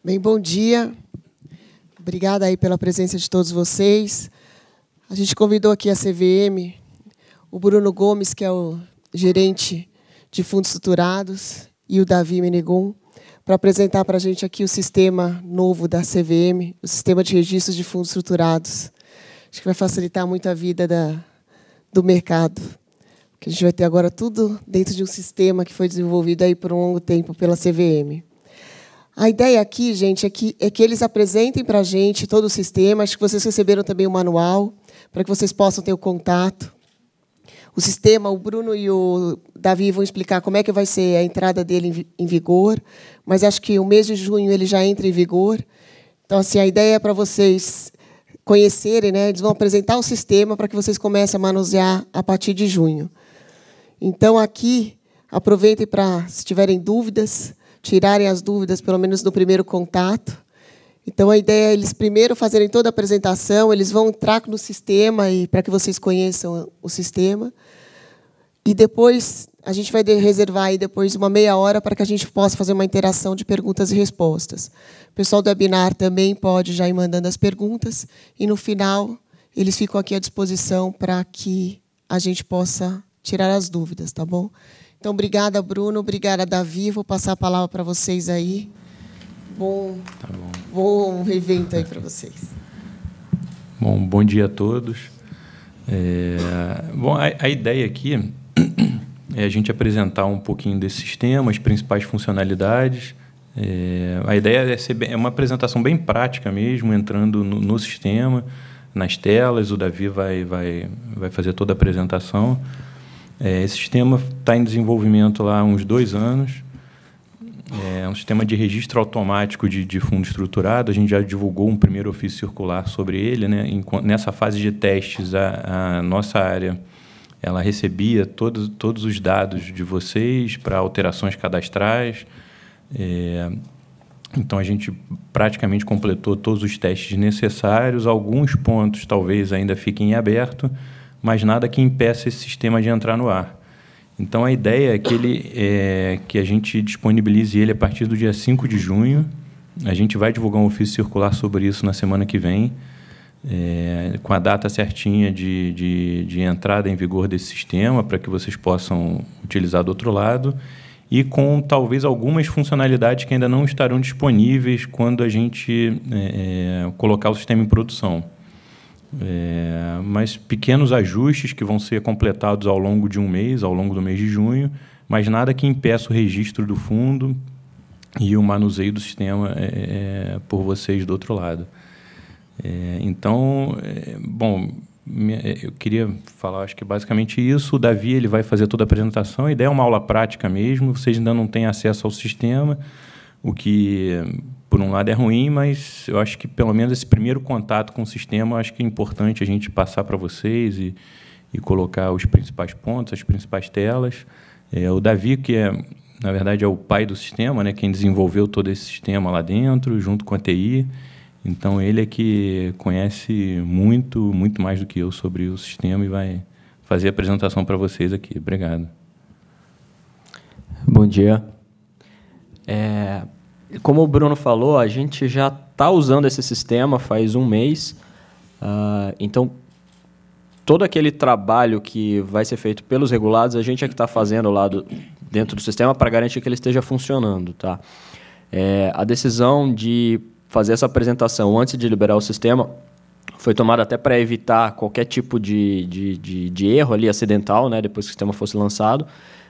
Bem, bom dia. Obrigada aí pela presença de todos vocês. A gente convidou aqui a CVM, o Bruno Gomes, que é o gerente de fundos estruturados, e o Davi Menegon, para apresentar para a gente aqui o sistema novo da CVM, o sistema de registros de fundos estruturados. Acho que vai facilitar muito a vida do mercado, porque a gente vai ter agora tudo dentro de um sistema que foi desenvolvido aí por um longo tempo pela CVM. A ideia aqui, gente, é que eles apresentem para a gente todo o sistema. Acho que vocês receberam também o manual, para que vocês possam ter o contato. O sistema, o Bruno e o Davi vão explicar como é que vai ser a entrada dele em vigor, mas acho que o mês de junho ele já entra em vigor. Então, assim, a ideia é para vocês conhecerem, né? Eles vão apresentar o sistema para que vocês comecem a manusear a partir de junho. Então, aqui, aproveitem para, se tiverem dúvidas, tirarem as dúvidas, pelo menos no primeiro contato. Então, a ideia é eles primeiro fazerem toda a apresentação, eles vão entrar no sistema e para que vocês conheçam o sistema. E depois, a gente vai reservar aí depois uma meia hora para que a gente possa fazer uma interação de perguntas e respostas. O pessoal do webinar também pode já ir mandando as perguntas. E, no final, eles ficam aqui à disposição para que a gente possa tirar as dúvidas, tá bom? Então, obrigada, Bruno. Obrigada, Davi. Vou passar a palavra para vocês aí. Bom evento aí para vocês. Bom dia a todos. A ideia aqui é a gente apresentar um pouquinho desse sistema, as principais funcionalidades. A ideia é uma apresentação bem prática mesmo, entrando no sistema, nas telas. O Davi vai fazer toda a apresentação. Esse sistema está em desenvolvimento lá há uns 2 anos. É um sistema de registro automático de fundo estruturado. A gente já divulgou um primeiro ofício circular sobre ele, né? Nessa fase de testes, a nossa área ela recebia todos os dados de vocês para alterações cadastrais. Então, a gente praticamente completou todos os testes necessários. Alguns pontos talvez ainda fiquem em aberto, mas nada que impeça esse sistema de entrar no ar. Então, a ideia é que a gente disponibilize ele a partir do dia 5 de junho. A gente vai divulgar um ofício circular sobre isso na semana que vem, com a data certinha de entrada em vigor desse sistema, para que vocês possam utilizar do outro lado, e com talvez algumas funcionalidades que ainda não estarão disponíveis quando a gente colocar o sistema em produção. Mas pequenos ajustes que vão ser completados ao longo de um mês, ao longo do mês de junho, mas nada que impeça o registro do fundo e o manuseio do sistema por vocês do outro lado. Então, eu queria falar, acho que basicamente isso. O Davi ele vai fazer toda a apresentação. A ideia é uma aula prática mesmo. Vocês ainda não têm acesso ao sistema, o que, por um lado, é ruim, mas eu acho que, pelo menos, esse primeiro contato com o sistema, eu acho que é importante a gente passar para vocês e colocar os principais pontos, as principais telas. O Davi, que na verdade, é o pai do sistema, né, quem desenvolveu todo esse sistema lá dentro, junto com a TI. Então, ele é que conhece muito mais do que eu sobre o sistema e vai fazer a apresentação para vocês aqui. Obrigado. Bom dia. Como o Bruno falou, a gente já está usando esse sistema faz um mês. Então, todo aquele trabalho que vai ser feito pelos regulados, a gente é que está fazendo lá dentro do sistema para garantir que ele esteja funcionando. Tá? A decisão de fazer essa apresentação antes de liberar o sistema foi tomada até para evitar qualquer tipo de erro ali acidental, né, depois que o sistema fosse lançado.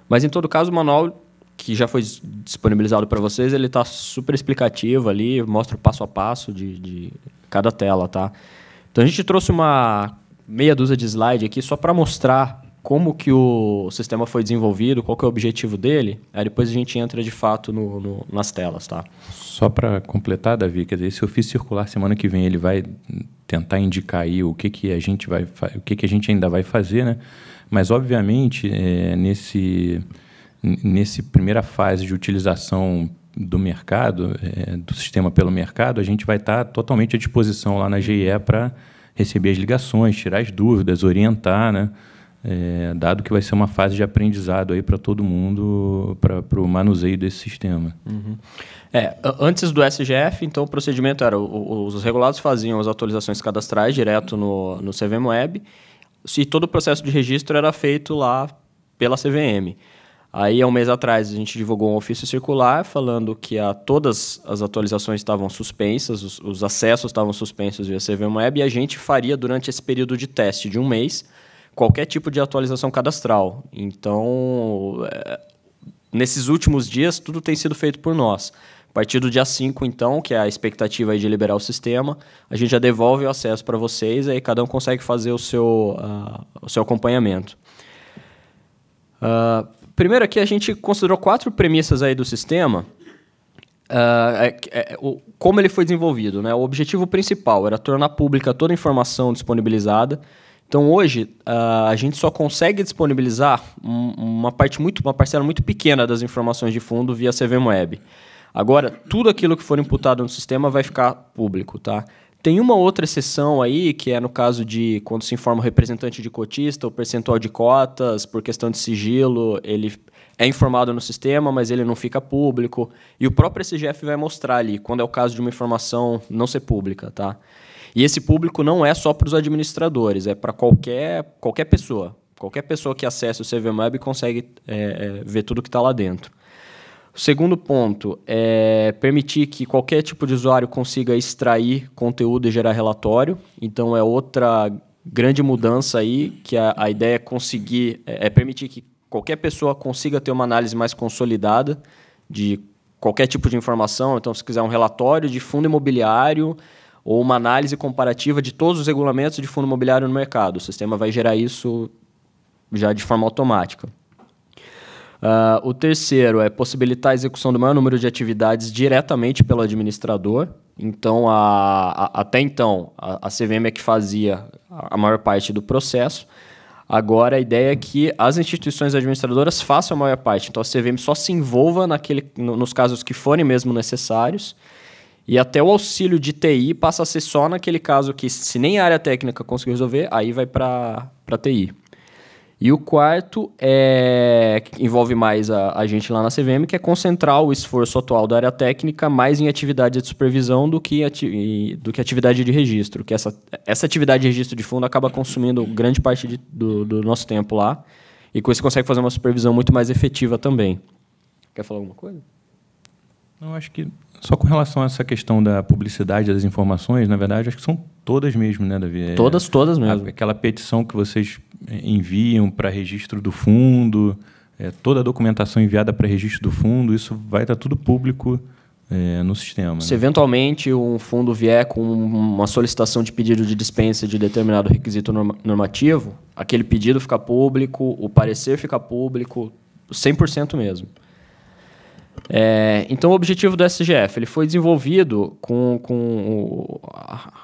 Mas, em todo caso, o manual que já foi disponibilizado para vocês, ele está super explicativo ali, mostra o passo a passo de cada tela. Tá? Então, a gente trouxe uma meia dúzia de slide aqui só para mostrar como que o sistema foi desenvolvido, qual que é o objetivo dele. Aí depois a gente entra, de fato, nas telas. Tá? Só para completar, Davi, quer dizer, esse ofício circular, semana que vem, ele vai tentar indicar aí o que a gente ainda vai fazer, né? Mas, obviamente, nesse primeira fase de utilização do mercado, do sistema pelo mercado, a gente vai estar totalmente à disposição lá na GE para receber as ligações, tirar as dúvidas, orientar, né? dado que vai ser uma fase de aprendizado aí para todo mundo, para o manuseio desse sistema. Uhum. Antes do SGF, então, o procedimento era os regulados faziam as atualizações cadastrais direto no CVM Web, e todo o processo de registro era feito lá pela CVM. Aí, há um mês atrás, a gente divulgou um ofício circular falando que todas as atualizações estavam suspensas, os acessos estavam suspensos via CVM Web, e a gente faria, durante esse período de teste de um mês, qualquer tipo de atualização cadastral. Então, nesses últimos dias, tudo tem sido feito por nós. A partir do dia 5, então, que é a expectativa aí de liberar o sistema, a gente já devolve o acesso para vocês, aí cada um consegue fazer o seu acompanhamento. Primeiro aqui, a gente considerou 4 premissas aí do sistema, como ele foi desenvolvido, né? O objetivo principal era tornar pública toda a informação disponibilizada. Então, hoje, a gente só consegue disponibilizar uma parcela muito pequena das informações de fundo via CVM Web. Agora, tudo aquilo que for imputado no sistema vai ficar público, tá? Tem uma outra exceção aí, que é no caso de quando se informa o representante de cotista, o percentual de cotas, por questão de sigilo, ele é informado no sistema, mas ele não fica público. E o próprio SGF vai mostrar ali, quando é o caso de uma informação não ser pública, tá? E esse público não é só para os administradores, é para qualquer pessoa. Qualquer pessoa que acesse o CVM Web consegue ver tudo que está lá dentro. O segundo ponto é permitir que qualquer tipo de usuário consiga extrair conteúdo e gerar relatório. Então, é outra grande mudança aí, que a ideia é permitir que qualquer pessoa consiga ter uma análise mais consolidada de qualquer tipo de informação. Então, se quiser um relatório de fundo imobiliário ou uma análise comparativa de todos os regulamentos de fundo imobiliário no mercado, o sistema vai gerar isso já de forma automática. O terceiro é possibilitar a execução do maior número de atividades diretamente pelo administrador. Então, até então, a CVM é que fazia a maior parte do processo. Agora, a ideia é que as instituições administradoras façam a maior parte. Então, a CVM só se envolva nos casos que forem mesmo necessários. E até o auxílio de TI passa a ser só naquele caso que, se nem a área técnica conseguir resolver, aí vai para a TI. E o quarto que envolve mais a gente lá na CVM, que é concentrar o esforço atual da área técnica mais em atividade de supervisão do que atividade de registro. Que essa atividade de registro de fundo acaba consumindo grande parte do nosso tempo lá. E com isso consegue fazer uma supervisão muito mais efetiva também. Quer falar alguma coisa? Não, acho que só com relação a essa questão da publicidade das informações, na verdade, acho que são todas mesmo, né, Davi? Todas mesmo. Aquela petição que vocês enviam para registro do fundo, toda a documentação enviada para registro do fundo, isso vai estar tudo público no sistema. Se eventualmente um fundo vier com uma solicitação de pedido de dispensa de determinado requisito normativo, aquele pedido fica público, o parecer fica público, 100% mesmo. Então, o objetivo do SGF ele foi desenvolvido com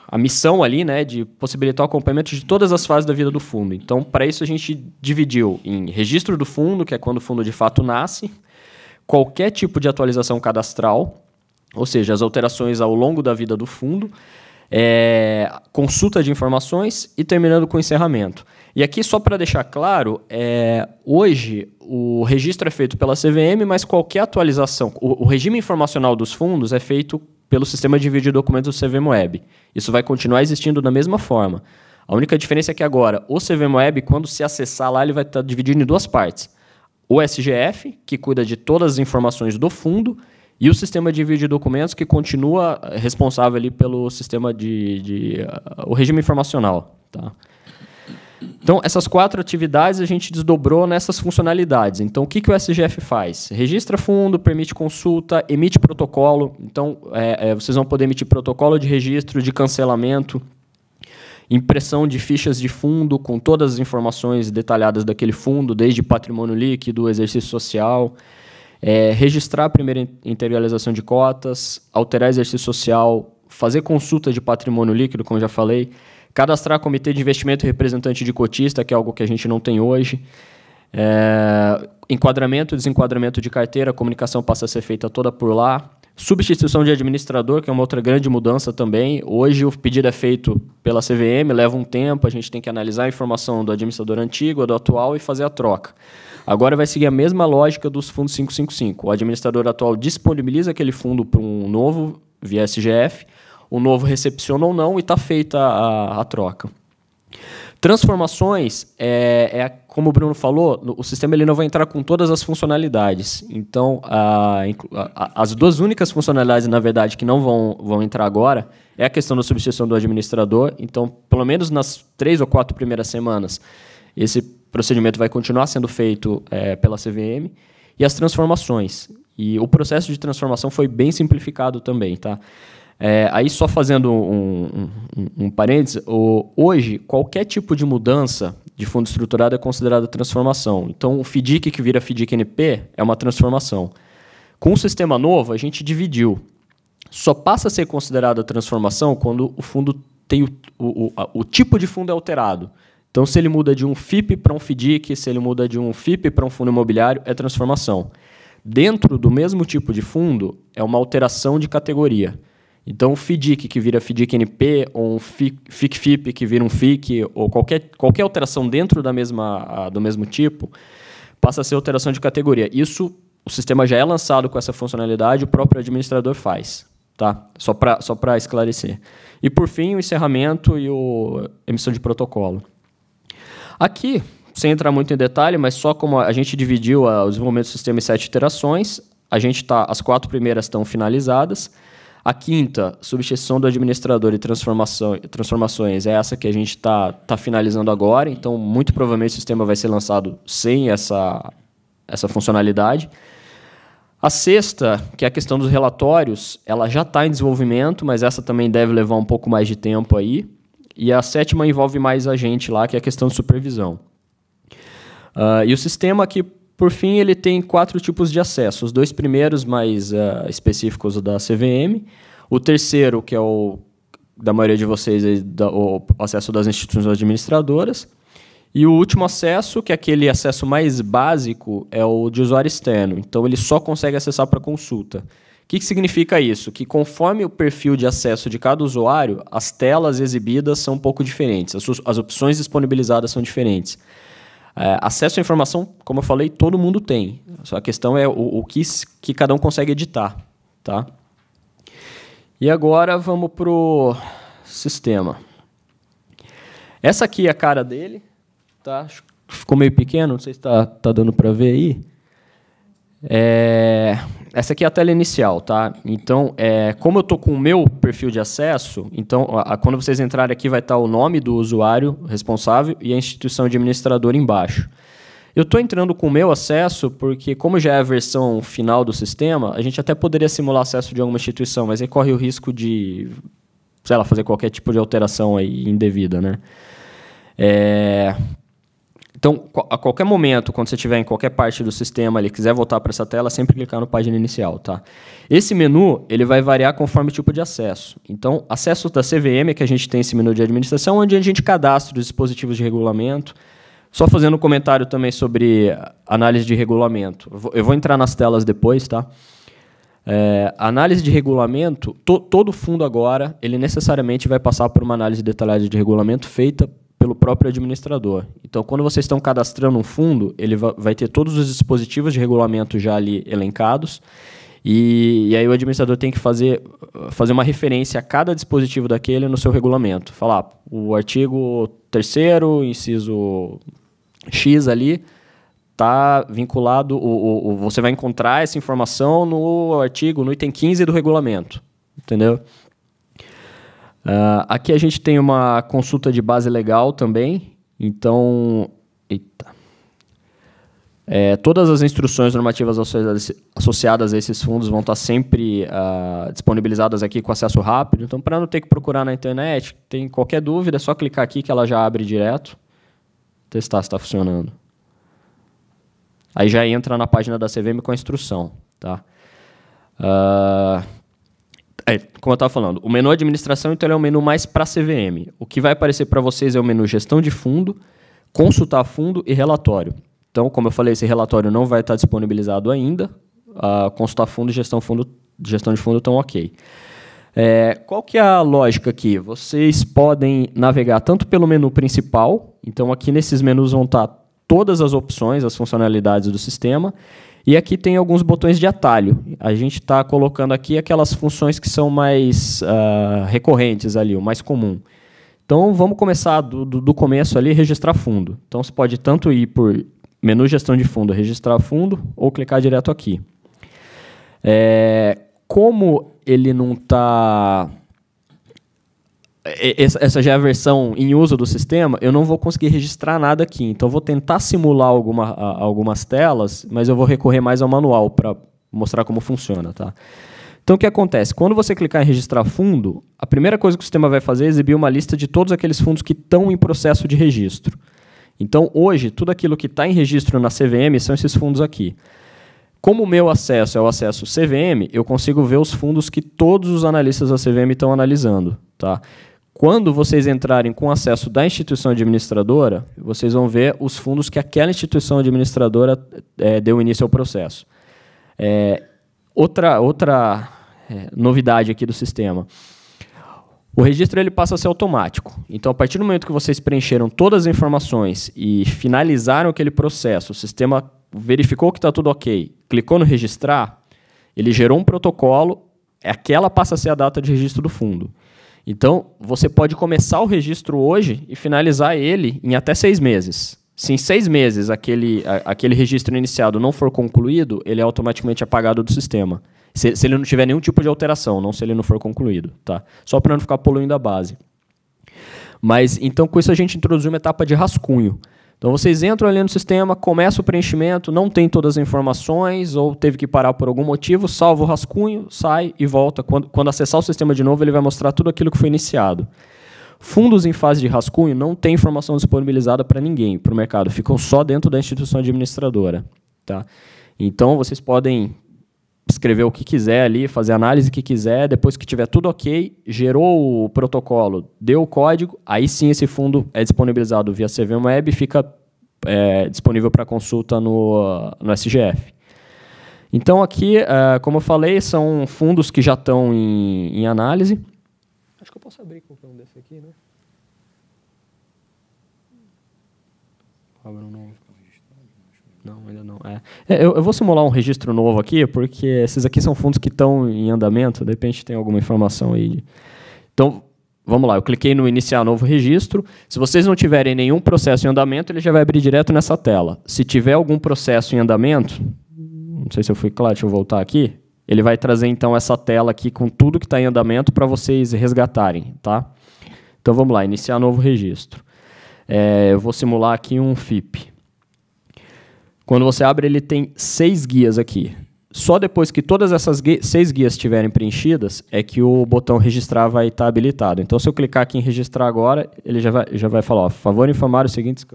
a missão ali, né, de possibilitar o acompanhamento de todas as fases da vida do fundo. Então, para isso, a gente dividiu em registro do fundo, que é quando o fundo de fato nasce, qualquer tipo de atualização cadastral, ou seja, as alterações ao longo da vida do fundo, consulta de informações e terminando com o encerramento. E aqui, só para deixar claro, hoje o registro é feito pela CVM, mas qualquer atualização, o regime informacional dos fundos é feito pelo sistema de envio de documentos do CVM Web. Isso vai continuar existindo da mesma forma. A única diferença é que agora, o CVM Web, quando se acessar lá, ele vai estar dividido em duas partes. O SGF, que cuida de todas as informações do fundo, e o sistema de envio de documentos, que continua responsável ali pelo sistema o regime informacional. Tá? Então, essas 4 atividades a gente desdobrou nessas funcionalidades. Então, o que o SGF faz? Registra fundo, permite consulta, emite protocolo. Então, vocês vão poder emitir protocolo de registro, de cancelamento, impressão de fichas de fundo com todas as informações detalhadas daquele fundo, desde patrimônio líquido, exercício social, registrar a primeira integralização de cotas, alterar exercício social, fazer consulta de patrimônio líquido, como já falei, cadastrar comitê de investimento e representante de cotista, que é algo que a gente não tem hoje. Enquadramento e desenquadramento de carteira, a comunicação passa a ser feita toda por lá. Substituição de administrador, que é uma outra grande mudança também. Hoje o pedido é feito pela CVM, leva um tempo, a gente tem que analisar a informação do administrador antigo, do atual e fazer a troca. Agora vai seguir a mesma lógica dos fundos 555. O administrador atual disponibiliza aquele fundo para um novo, via SGF, o novo recepciona ou não e está feita a troca. Transformações, como o Bruno falou, o sistema ele não vai entrar com todas as funcionalidades. Então, as duas únicas funcionalidades, na verdade, que não vão entrar agora é a questão da substituição do administrador. Então, pelo menos nas 3 ou 4 primeiras semanas, esse procedimento vai continuar sendo feito pela CVM. E as transformações. E o processo de transformação foi bem simplificado também, tá? Aí, só fazendo um parênteses, hoje, qualquer tipo de mudança de fundo estruturado é considerada transformação. Então, o FDIC que vira FDIC-NP é uma transformação. Com o sistema novo, a gente dividiu. Só passa a ser considerada transformação quando o fundo tem o tipo de fundo é alterado. Então, se ele muda de um FIP para um FDIC, se ele muda de um FIP para um fundo imobiliário, é transformação. Dentro do mesmo tipo de fundo, é uma alteração de categoria. Então, o FDIC que vira FDIC-NP, ou um FIC-FIP que vira um FIC, ou qualquer alteração dentro do mesmo tipo, passa a ser alteração de categoria. Isso, o sistema já é lançado com essa funcionalidade, o próprio administrador faz. Tá? Só para esclarecer. E, por fim, o encerramento e a emissão de protocolo. Aqui, sem entrar muito em detalhe, mas só como a gente dividiu o desenvolvimento do sistema em 7 iterações, as 4 primeiras estão finalizadas. A quinta, substituição do administrador e transformações, é essa que a gente está finalizando agora. Então, muito provavelmente, o sistema vai ser lançado sem essa funcionalidade. A sexta, que é a questão dos relatórios, ela já está em desenvolvimento, mas essa também deve levar um pouco mais de tempo aí. E a sétima envolve mais a gente lá, que é a questão de supervisão. E o sistema aqui, por fim, ele tem 4 tipos de acesso. Os 2 primeiros, mais específicos da CVM. O terceiro, que é o da maioria de vocês, o acesso das instituições administradoras. E o último acesso, que é aquele acesso mais básico, é o de usuário externo. Então, ele só consegue acessar para consulta. O que significa isso? Que conforme o perfil de acesso de cada usuário, as telas exibidas são um pouco diferentes. As opções disponibilizadas são diferentes. Acesso à informação, como eu falei, todo mundo tem. Só a questão é o que cada um consegue editar. Tá? E agora vamos para o sistema. Essa aqui é a cara dele. Tá? Ficou meio pequeno, não sei se está dando para ver aí. Essa aqui é a tela inicial. Tá? Então, como eu estou com o meu perfil de acesso, então, quando vocês entrarem aqui, vai estar o nome do usuário responsável e a instituição administradora embaixo. Eu estou entrando com o meu acesso porque, como já é a versão final do sistema, a gente até poderia simular acesso de alguma instituição, mas aí corre o risco de, sei lá, fazer qualquer tipo de alteração aí indevida. Né? Então, a qualquer momento, quando você estiver em qualquer parte do sistema e quiser voltar para essa tela, sempre clicar no página inicial. Tá? Esse menu ele vai variar conforme o tipo de acesso. Então, acesso da CVM, que a gente tem esse menu de administração, onde a gente cadastra os dispositivos de regulamento. Só fazendo um comentário também sobre análise de regulamento. Eu vou entrar nas telas depois. Tá? Análise de regulamento, todo fundo agora, ele necessariamente vai passar por uma análise detalhada de regulamento feita pelo próprio administrador. Então, quando vocês estão cadastrando um fundo, ele vai ter todos os dispositivos de regulamento já ali elencados, e aí o administrador tem que fazer uma referência a cada dispositivo daquele no seu regulamento. Falar, o artigo 3º, inciso X ali, está vinculado, você vai encontrar essa informação no artigo, no item 15 do regulamento. Entendeu? Aqui a gente tem uma consulta de base legal também. Então, todas as instruções normativas associadas a esses fundos vão estar sempre disponibilizadas aqui com acesso rápido. Então, para não ter que procurar na internet, tem qualquer dúvida, é só clicar aqui que ela já abre direto. Testar se está funcionando. Aí já entra na página da CVM com a instrução. Tá? Como eu estava falando, o menu administração então, é o menu mais para a CVM. O que vai aparecer para vocês é o menu gestão de fundo, consultar fundo e relatório. Então, como eu falei, esse relatório não vai estar disponibilizado ainda. Consultar fundo e gestão fundo de gestão de fundo estão ok. Qual que é a lógica aqui? Vocês podem navegar tanto pelo menu principal, então aqui nesses menus vão estar todas as opções, as funcionalidades do sistema, e aqui tem alguns botões de atalho. A gente está colocando aqui aquelas funções que são mais recorrentes ali, o mais comum. Então, vamos começar do começo ali, registrar fundo. Então, você pode tanto ir por menu gestão de fundo, registrar fundo, ou clicar direto aqui. Como ele não está... Essa já é a versão em uso do sistema, eu não vou conseguir registrar nada aqui. Então, eu vou tentar simular algumas telas, mas eu vou recorrer mais ao manual para mostrar como funciona. Tá? Então, o que acontece? Quando você clicar em registrar fundo, a primeira coisa que o sistema vai fazer é exibir uma lista de todos aqueles fundos que estão em processo de registro. Então, hoje, tudo aquilo que está em registro na CVM são esses fundos aqui. Como o meu acesso é o acesso CVM, eu consigo ver os fundos que todos os analistas da CVM estão analisando. Tá? Quando vocês entrarem com acesso da instituição administradora, vocês vão ver os fundos que aquela instituição administradora deu início ao processo. Outra novidade aqui do sistema. O registro ele passa a ser automático. Então, a partir do momento que vocês preencheram todas as informações e finalizaram aquele processo, o sistema verificou que está tudo ok, clicou no registrar, ele gerou um protocolo, aquela passa a ser a data de registro do fundo. Então, você pode começar o registro hoje e finalizar ele em até 6 meses. Se em 6 meses aquele registro iniciado não for concluído, ele é automaticamente apagado do sistema. Se ele não tiver nenhum tipo de alteração, não se ele não for concluído. Tá? Só para não ficar poluindo a base. Mas, então, com isso a gente introduziu uma etapa de rascunho. Então, vocês entram ali no sistema, começa o preenchimento, não tem todas as informações, ou teve que parar por algum motivo, salva o rascunho, sai e volta. Quando acessar o sistema de novo, ele vai mostrar tudo aquilo que foi iniciado. Fundos em fase de rascunho não tem informação disponibilizada para ninguém, para o mercado, ficam só dentro da instituição administradora. Tá? Então, vocês podem escrever o que quiser ali, fazer a análise que quiser, depois que tiver tudo ok, gerou o protocolo, deu o código, aí sim esse fundo é disponibilizado via CVM Web e fica disponível para consulta no SGF. Então, aqui, como eu falei, são fundos que já estão em análise. Acho que eu posso abrir qualquer um desse aqui, né? Abra um novo. Não, ainda não. Eu vou simular um registro novo aqui, porque esses aqui são fundos que estão em andamento, de repente tem alguma informação aí. Então, vamos lá, eu cliquei no iniciar novo registro. Se vocês não tiverem nenhum processo em andamento, ele já vai abrir direto nessa tela. Se tiver algum processo em andamento, não sei se eu fui claro, deixa eu voltar aqui, ele vai trazer então essa tela aqui com tudo que está em andamento para vocês resgatarem. Tá? Então, vamos lá, iniciar novo registro. Eu vou simular aqui um FIP. Quando você abre, ele tem 6 guias aqui. Só depois que todas essas 6 guias estiverem preenchidas, é que o botão registrar vai estar habilitado. Então, se eu clicar aqui em registrar agora, ele já vai falar, favor informar os seguintes...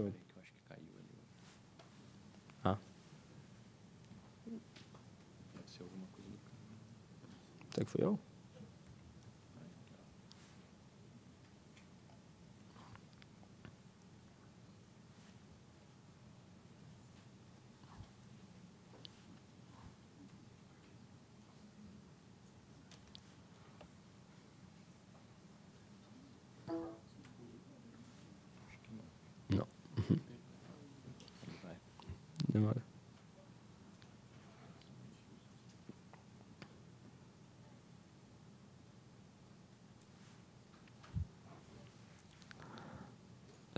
Será que fui eu? Não. Demora.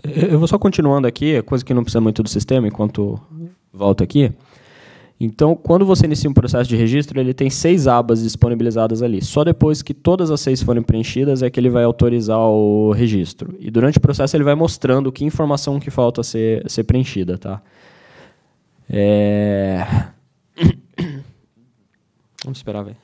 Eu vou só continuando aqui, coisa que não precisa muito do sistema, enquanto volto aqui. Então, quando você inicia um processo de registro, ele tem 6 abas disponibilizadas ali. Só depois que todas as 6 forem preenchidas é que ele vai autorizar o registro. E durante o processo ele vai mostrando que informação que falta ser preenchida. Tá? Vamos esperar, velho.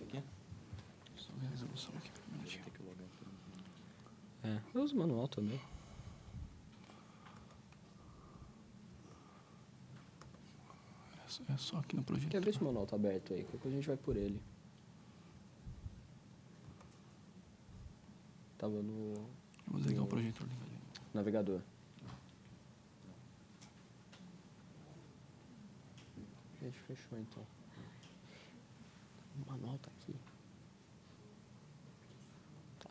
esse aqui? Só a resolução aqui. Eu uso manual também. É só aqui no projeto. Quer ver se o manual tá aberto aí? Qualquer coisa a gente vai por ele. Tava no Eu vou desligar o projetor ali. navegador. Gente, fechou então. O manual tá aqui. Tá.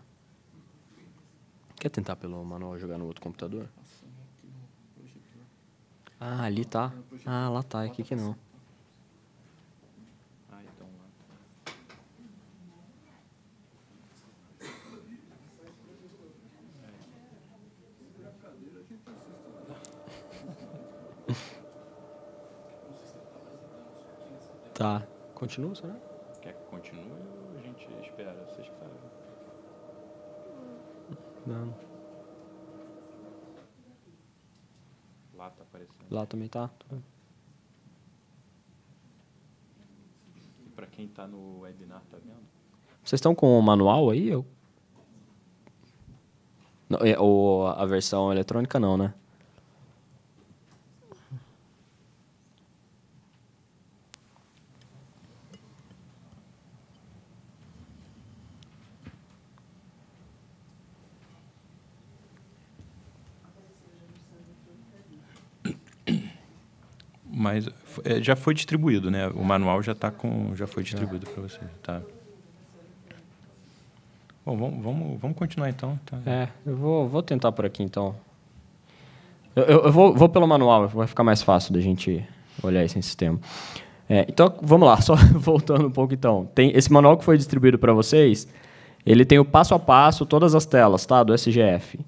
Quer tentar pelo manual jogar no outro computador? Ah, ali tá. Ah, lá tá. Aqui que não. Ah, então lá. Tá. Continua, será? Quer que continue ou a gente espera? Vocês que sabem. Não. Lá tá aparecendo. Lá também tá? E para quem tá no webinar, tá vendo? Vocês estão com o manual aí? Eu... Não, ou a versão eletrônica não, né? Mas já foi distribuído, né? O manual já foi distribuído para você, tá? Bom, vamos continuar então. Tá? Eu vou tentar por aqui então. Eu vou pelo manual, vai ficar mais fácil da gente olhar esse sistema. Então, vamos lá, só voltando um pouco então. Tem esse manual que foi distribuído para vocês, ele tem o passo a passo, todas as telas, tá? Do SGF.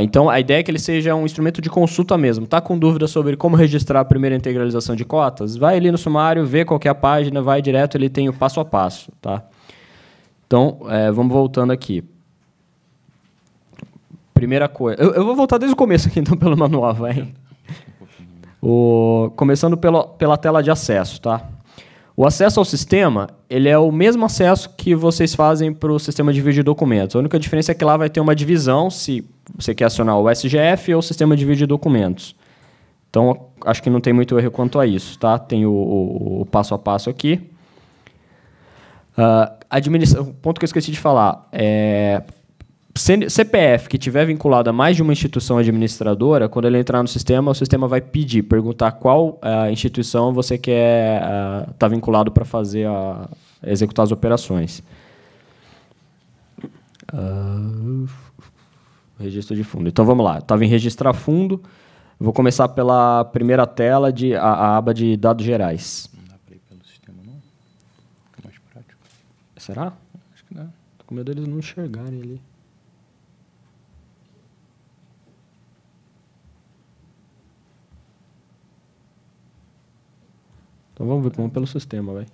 Então, a ideia é que ele seja um instrumento de consulta mesmo. Está com dúvida sobre como registrar a primeira integralização de cotas? Vai ali no sumário, vê qual que é a página, vai direto, ele tem o passo a passo. Tá? Então, vamos voltando aqui. Primeira coisa... Eu vou voltar desde o começo aqui, então, pelo manual. Vai. Começando pela tela de acesso. Tá? O acesso ao sistema, ele é o mesmo acesso que vocês fazem para o sistema de vídeo de documentos. A única diferença é que lá vai ter uma divisão, se você quer acionar o SGF ou o sistema de vídeo de documentos. Então, acho que não tem muito erro quanto a isso. Tá? Tem o passo a passo aqui. O ponto que eu esqueci de falar. CPF que estiver vinculado a mais de uma instituição administradora, quando ele entrar no sistema, o sistema vai perguntar qual instituição você quer estar vinculado para fazer executar as operações. Registro de fundo. Então, vamos lá. Estava em registrar fundo. Vou começar pela primeira tela, a aba de dados gerais. Não dá para ir pelo sistema, não? É mais prático. Será? Acho que dá. Tô com medo deles não enxergarem ali. Então, vamos pelo sistema, vai.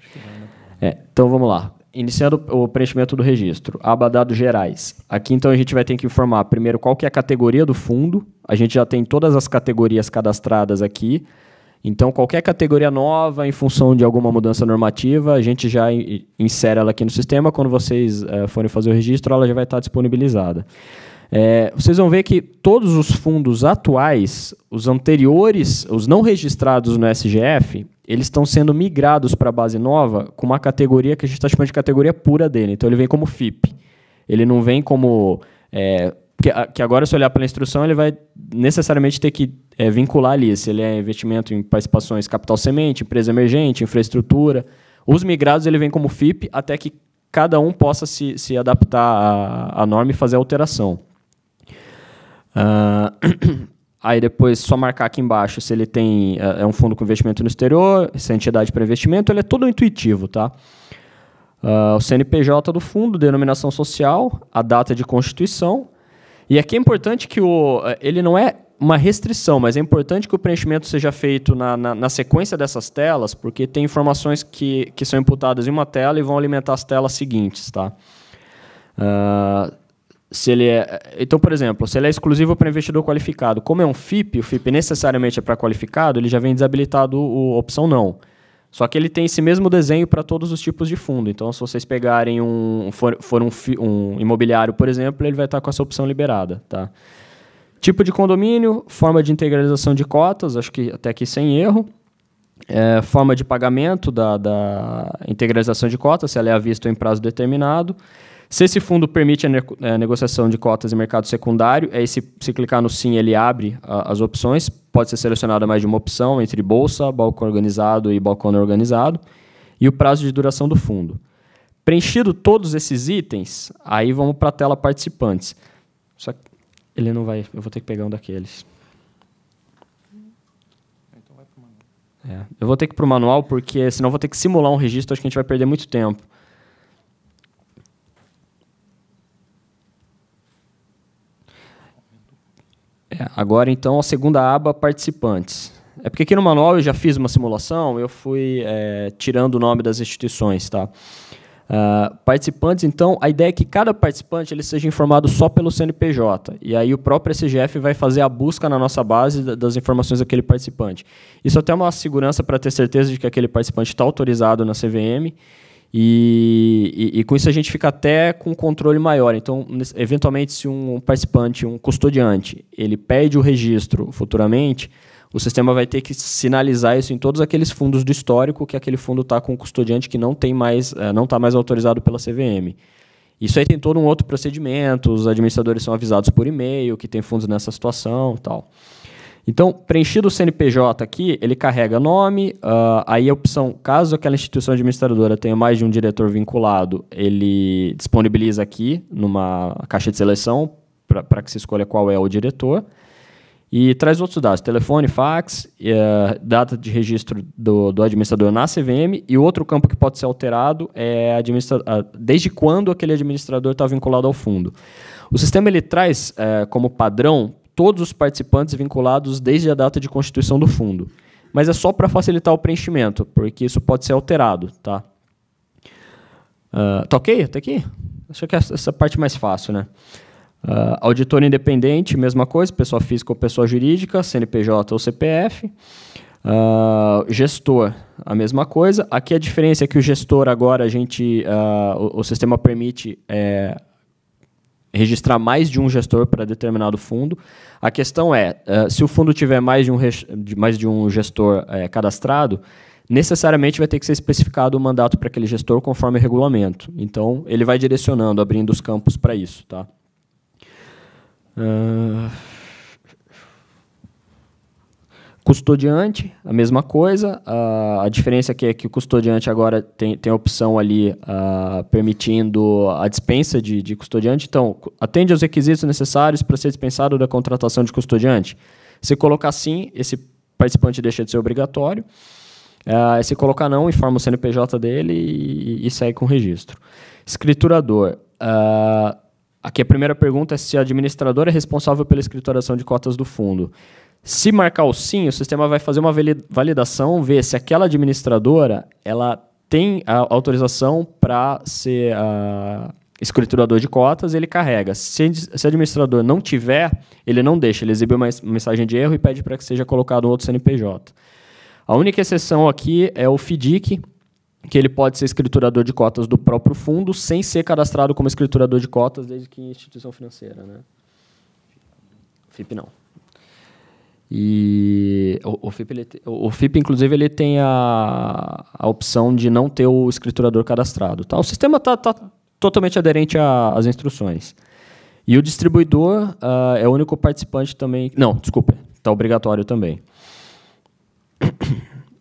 Então, vamos lá. Iniciando o preenchimento do registro. Aba dados gerais. Aqui, então, a gente vai ter que informar primeiro qual que é a categoria do fundo. A gente já tem todas as categorias cadastradas aqui. Então, qualquer categoria nova, em função de alguma mudança normativa, a gente já insere ela aqui no sistema. Quando vocês forem fazer o registro, ela já vai estar disponibilizada. Vocês vão ver que todos os fundos atuais, os anteriores, os não registrados no SGF, eles estão sendo migrados para a base nova com uma categoria que a gente está chamando de categoria pura dele. Então, ele vem como FIP. Ele não vem como... que agora, se olhar pela instrução, ele vai necessariamente ter que vincular ali, se ele é investimento em participações capital semente, empresa emergente, infraestrutura. Os migrados, ele vem como FIP, até que cada um possa se adaptar à norma e fazer a alteração. Aí depois, só marcar aqui embaixo se ele tem um fundo com investimento no exterior, se é entidade para investimento, ele é todo intuitivo. Tá? O CNPJ do fundo, denominação social, a data de constituição. E aqui é importante que ele não é uma restrição, mas é importante que o preenchimento seja feito na sequência dessas telas, porque tem informações que são imputadas em uma tela e vão alimentar as telas seguintes. Tá? Então, por exemplo, se ele é exclusivo para investidor qualificado, como é um FIP, o FIP necessariamente é para qualificado, ele já vem desabilitado a opção não. Só que ele tem esse mesmo desenho para todos os tipos de fundo. Então, se vocês pegarem um imobiliário, por exemplo, ele vai estar com essa opção liberada. Tá? Tipo de condomínio, forma de integralização de cotas, acho que até aqui sem erro. Forma de pagamento da integralização de cotas, se ela é à vista ou em prazo determinado. Se esse fundo permite a negociação de cotas em mercado secundário, se clicar no sim, ele abre as opções. Pode ser selecionada mais de uma opção entre bolsa, balcão organizado e balcão não organizado. E o prazo de duração do fundo. Preenchido todos esses itens, aí vamos para a tela participantes. Só que ele não vai... Eu vou ter que pegar um daqueles. Eu vou ter que ir para o manual, porque senão eu vou ter que simular um registro, acho que a gente vai perder muito tempo. Agora, então, a segunda aba, participantes. É porque aqui no manual eu já fiz uma simulação, eu fui tirando o nome das instituições. Tá? Participantes, então, a ideia é que cada participante ele seja informado só pelo CNPJ. E aí o próprio SGF vai fazer a busca na nossa base das informações daquele participante. Isso até é uma segurança para ter certeza de que aquele participante está autorizado na CVM. E com isso a gente fica até com um controle maior. Então, eventualmente, se um participante, um custodiante, ele perde o registro futuramente, o sistema vai ter que sinalizar isso em todos aqueles fundos do histórico que aquele fundo está com o custodiante que não está mais autorizado pela CVM. Isso aí tem todo um outro procedimento, os administradores são avisados por e-mail que tem fundos nessa situação e tal. Então, preenchido o CNPJ aqui, ele carrega nome, aí a opção, caso aquela instituição administradora tenha mais de um diretor vinculado, ele disponibiliza aqui numa caixa de seleção para que se escolha qual é o diretor. E traz outros dados, telefone, fax, data de registro do administrador na CVM, e outro campo que pode ser alterado é desde quando aquele administrador está vinculado ao fundo. O sistema ele traz como padrão todos os participantes vinculados desde a data de constituição do fundo. Mas é só para facilitar o preenchimento, porque isso pode ser alterado. Tá, tá ok até aqui? Acho que essa parte é mais fácil, né? Auditor independente, mesma coisa, pessoa física ou pessoa jurídica, CNPJ ou CPF. Gestor, a mesma coisa. Aqui a diferença é que o gestor agora o sistema permite registrar mais de um gestor para determinado fundo. A questão é, se o fundo tiver mais de um gestor cadastrado, necessariamente vai ter que ser especificado o mandato para aquele gestor conforme o regulamento. Então, ele vai direcionando, abrindo os campos para isso. Tá? Custodiante, a mesma coisa. A diferença aqui é que o custodiante agora tem a opção ali permitindo a dispensa de custodiante. Então, atende aos requisitos necessários para ser dispensado da contratação de custodiante. Se colocar sim, esse participante deixa de ser obrigatório. Se colocar não, informa o CNPJ dele e segue com o registro. Escriturador. Aqui a primeira pergunta é se a administradora é responsável pela escrituração de cotas do fundo. Se marcar o sim, o sistema vai fazer uma validação, ver se aquela administradora ela tem a autorização para ser escriturador de cotas, ele carrega. Se o administrador não tiver, ele não deixa, ele exibe uma mensagem de erro e pede para que seja colocado um outro CNPJ. A única exceção aqui é o FDIC, que ele pode ser escriturador de cotas do próprio fundo, sem ser cadastrado como escriturador de cotas, desde que instituição financeira. Né? FIP não. E o FIP, inclusive, ele tem a opção de não ter o escriturador cadastrado. Tá? O sistema está totalmente aderente às instruções. E o distribuidor é o único participante também... Não, desculpa, está obrigatório também.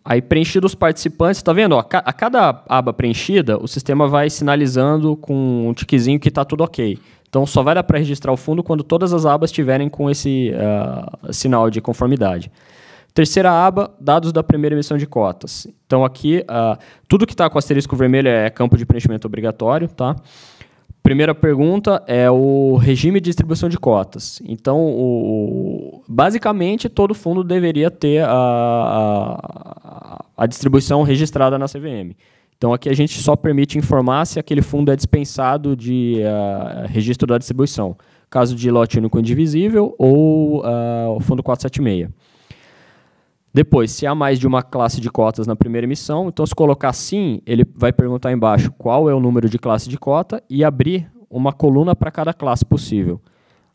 Aí, preenchido os participantes, está vendo? Ó, a cada aba preenchida, o sistema vai sinalizando com um tiquezinho que está tudo ok. Então, só vai dar para registrar o fundo quando todas as abas estiverem com esse sinal de conformidade. Terceira aba, dados da primeira emissão de cotas. Então, aqui, tudo que está com asterisco vermelho é campo de preenchimento obrigatório. Tá? Primeira pergunta é o regime de distribuição de cotas. Então, basicamente, todo fundo deveria ter a distribuição registrada na CVM. Então, aqui a gente só permite informar se aquele fundo é dispensado de registro da distribuição. Caso de lote único indivisível ou o fundo 476. Depois, se há mais de uma classe de cotas na primeira emissão, então se colocar sim, ele vai perguntar embaixo qual é o número de classe de cota e abrir uma coluna para cada classe possível.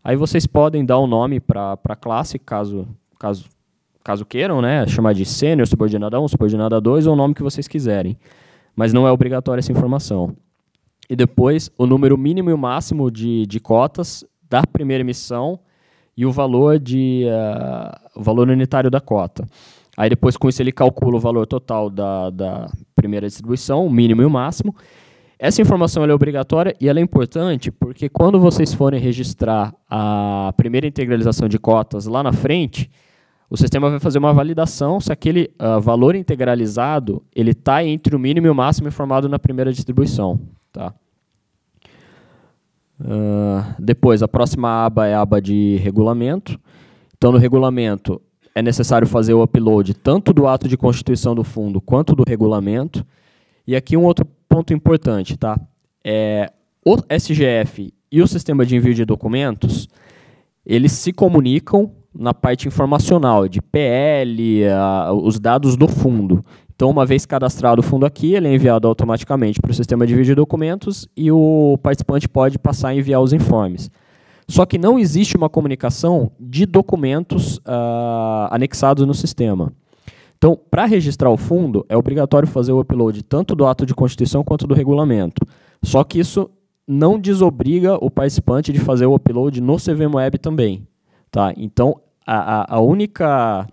Aí vocês podem dar um nome para a classe, caso queiram, né? Chamar de sênior, subordinada 1, subordinada 2, ou o nome que vocês quiserem. Mas não é obrigatória essa informação. E depois, o número mínimo e o máximo de cotas da primeira emissão e o valor unitário da cota. Aí depois, com isso, ele calcula o valor total da primeira distribuição, o mínimo e o máximo. Essa informação ela é obrigatória e ela é importante porque quando vocês forem registrar a primeira integralização de cotas lá na frente, o sistema vai fazer uma validação se aquele valor integralizado ele está entre o mínimo e o máximo informado na primeira distribuição. Tá? Depois, a próxima aba é a aba de regulamento. Então, no regulamento, é necessário fazer o upload tanto do ato de constituição do fundo quanto do regulamento. E aqui um outro ponto importante. Tá? O SGF e o sistema de envio de documentos, eles se comunicam na parte informacional, de PL, os dados do fundo. Então, uma vez cadastrado o fundo aqui, ele é enviado automaticamente para o sistema de envio de documentos e o participante pode passar a enviar os informes. Só que não existe uma comunicação de documentos anexados no sistema. Então, para registrar o fundo, é obrigatório fazer o upload tanto do ato de constituição quanto do regulamento. Só que isso não desobriga o participante de fazer o upload no CVM Web também. Tá? Então, a única...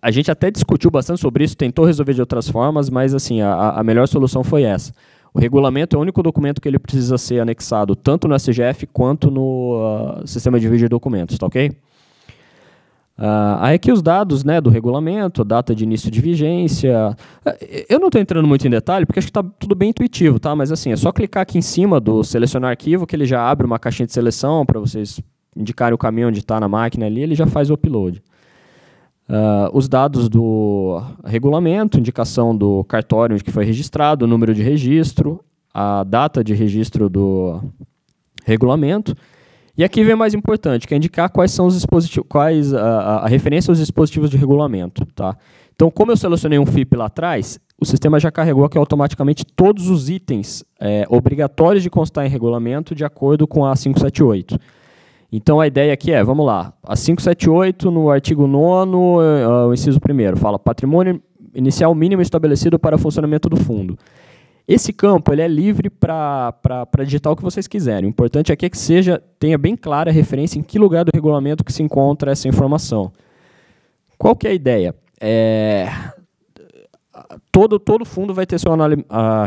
A gente até discutiu bastante sobre isso, tentou resolver de outras formas, mas assim, a melhor solução foi essa. O regulamento é o único documento que ele precisa ser anexado tanto no SGF quanto no sistema de envio de documentos, tá ok? Aí aqui os dados, né, do regulamento, data de início de vigência. Eu não estou entrando muito em detalhe, porque acho que está tudo bem intuitivo, tá? Mas assim, é só clicar aqui em cima do selecionar arquivo, que ele já abre uma caixinha de seleção para vocês indicarem o caminho onde está na máquina ali, ele já faz o upload. Os dados do regulamento, indicação do cartório onde que foi registrado, o número de registro, a data de registro do regulamento. E aqui vem o mais importante, que é indicar quais são os dispositivos, a referência aos dispositivos de regulamento. Tá? Então, como eu selecionei um FIP lá atrás, o sistema já carregou aqui automaticamente todos os itens obrigatórios de constar em regulamento de acordo com a 578. Então, a ideia aqui vamos lá, a 578, no artigo 9º, o inciso 1º, fala patrimônio inicial mínimo estabelecido para o funcionamento do fundo. Esse campo ele é livre para digitar o que vocês quiserem. O importante aqui é que tenha bem clara a referência em que lugar do regulamento que se encontra essa informação. Qual que é a ideia? Todo fundo vai ter seu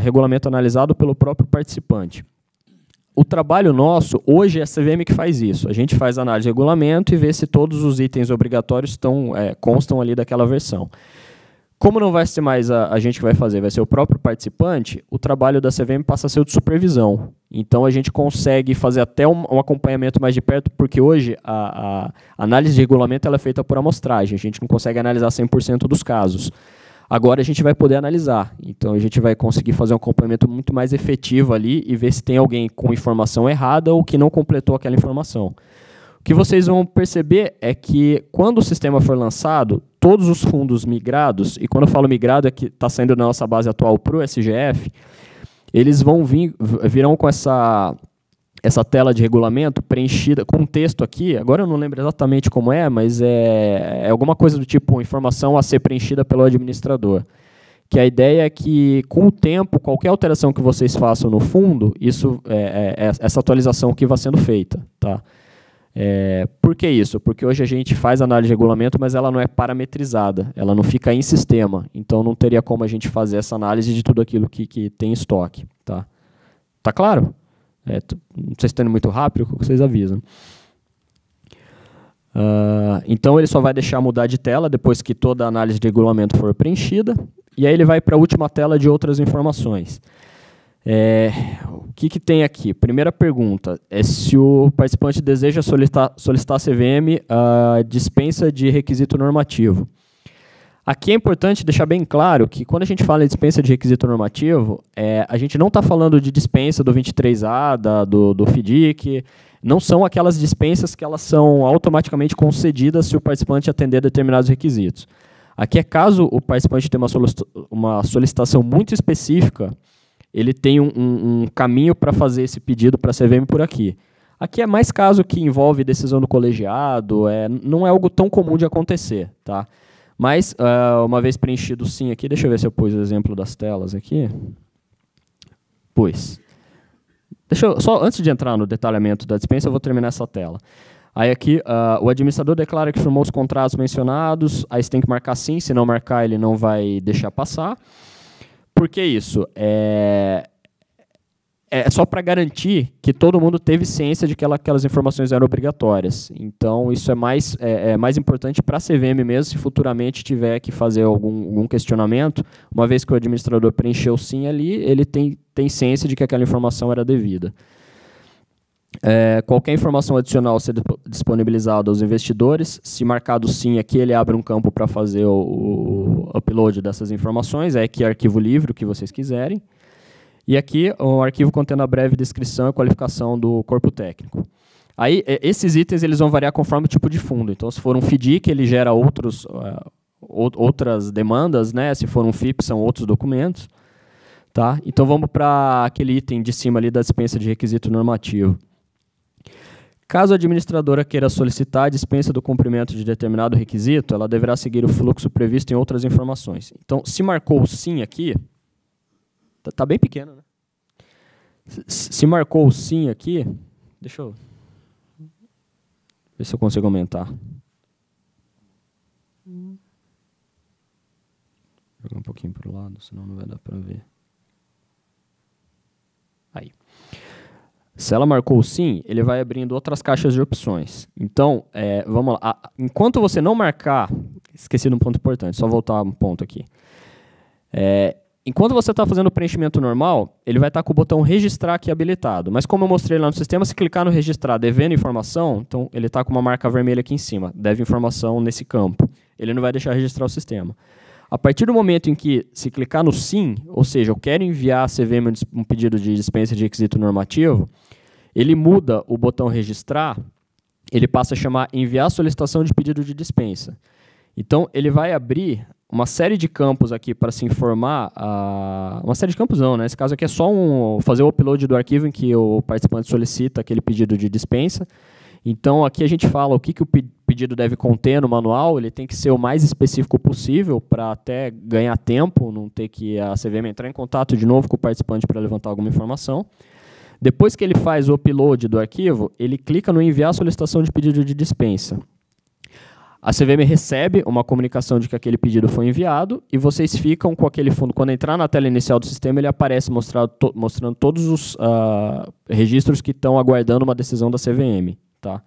regulamento analisado pelo próprio participante. O trabalho nosso, hoje, é a CVM que faz isso. A gente faz análise de regulamento e vê se todos os itens obrigatórios constam ali daquela versão. Como não vai ser mais a gente que vai fazer, vai ser o próprio participante, o trabalho da CVM passa a ser o de supervisão. Então, a gente consegue fazer até um acompanhamento mais de perto, porque hoje a análise de regulamento ela é feita por amostragem. A gente não consegue analisar 100% dos casos. Agora a gente vai poder analisar, então a gente vai conseguir fazer um acompanhamento muito mais efetivo ali e ver se tem alguém com informação errada ou que não completou aquela informação. O que vocês vão perceber é que quando o sistema for lançado, todos os fundos migrados, e quando eu falo migrado é que está saindo da nossa base atual para o SGF, eles virão com essa tela de regulamento preenchida com um texto aqui, agora eu não lembro exatamente como mas é alguma coisa do tipo informação a ser preenchida pelo administrador. Que a ideia é que, com o tempo, qualquer alteração que vocês façam no fundo, essa atualização que vai sendo feita. Tá? Por que isso? Porque hoje a gente faz análise de regulamento, mas ela não é parametrizada, ela não fica em sistema, então não teria como a gente fazer essa análise de tudo aquilo que tem em estoque. Tá claro? Não sei se está indo muito rápido, vocês avisam. Então, ele só vai deixar mudar de tela depois que toda a análise de regulamento for preenchida, e aí ele vai para a última tela de outras informações. O que tem aqui? Primeira pergunta é se o participante deseja solicitar a CVM a dispensa de requisito normativo. Aqui é importante deixar bem claro que, quando a gente fala em dispensa de requisito normativo, a gente não está falando de dispensa do 23A, do FDIC, não são aquelas dispensas que elas são automaticamente concedidas se o participante atender determinados requisitos. Aqui é caso o participante tenha uma solicitação muito específica, ele tem um caminho para fazer esse pedido para a CVM por aqui. Aqui é mais caso que envolve decisão do colegiado, não é algo tão comum de acontecer, tá? Mas, uma vez preenchido o sim aqui, deixa eu ver se eu pus o exemplo das telas aqui. Pus. Só antes de entrar no detalhamento da dispensa, eu vou terminar essa tela. Aí aqui, o administrador declara que firmou os contratos mencionados, aí você tem que marcar sim, se não marcar ele não vai deixar passar. Por que isso? É só para garantir que todo mundo teve ciência de que aquelas informações eram obrigatórias. Então, isso é mais importante para a CVM mesmo, se futuramente tiver que fazer algum questionamento, uma vez que o administrador preencheu o sim ali, ele tem ciência de que aquela informação era devida. Qualquer informação adicional ser disponibilizada aos investidores, se marcado sim aqui, ele abre um campo para fazer o upload dessas informações, aqui é arquivo livre, o que vocês quiserem. E aqui, um arquivo contendo a breve descrição e qualificação do corpo técnico. Aí, esses itens eles vão variar conforme o tipo de fundo. Então, se for um FDIC, ele gera outras demandas, né? Se for um FIP, são outros documentos. Tá? Então, vamos para aquele item de cima ali da dispensa de requisito normativo. Caso a administradora queira solicitar a dispensa do cumprimento de determinado requisito, ela deverá seguir o fluxo previsto em outras informações. Então, se marcou o sim aqui, está bem pequeno, né? Se marcou o sim aqui, deixa eu ver se eu consigo aumentar. Vou jogar um pouquinho para o lado, senão não vai dar para ver. Aí. Se ela marcou o sim, ele vai abrindo outras caixas de opções. Então, vamos lá. Enquanto você não marcar, esqueci de um ponto importante, só voltar um ponto aqui. Enquanto você está fazendo o preenchimento normal, ele vai estar com o botão registrar aqui habilitado. Mas como eu mostrei lá no sistema, se clicar no registrar devendo informação, então ele está com uma marca vermelha aqui em cima, deve informação nesse campo. Ele não vai deixar registrar o sistema. A partir do momento em que se clicar no sim, ou seja, eu quero enviar à CVM um pedido de dispensa de requisito normativo, ele muda o botão registrar, ele passa a chamar enviar solicitação de pedido de dispensa. Então, ele vai abrir uma série de campos aqui para se informar, uma série de campos não, né? Nesse caso aqui é só fazer o upload do arquivo em que o participante solicita aquele pedido de dispensa. Então, aqui a gente fala o que o pedido deve conter no manual, ele tem que ser o mais específico possível para até ganhar tempo, não ter que a CVM entrar em contato de novo com o participante para levantar alguma informação. Depois que ele faz o upload do arquivo, ele clica no enviar solicitação de pedido de dispensa. A CVM recebe uma comunicação de que aquele pedido foi enviado e vocês ficam com aquele fundo. Quando entrar na tela inicial do sistema, ele aparece mostrando todos os registros que estão aguardando uma decisão da CVM. Tá?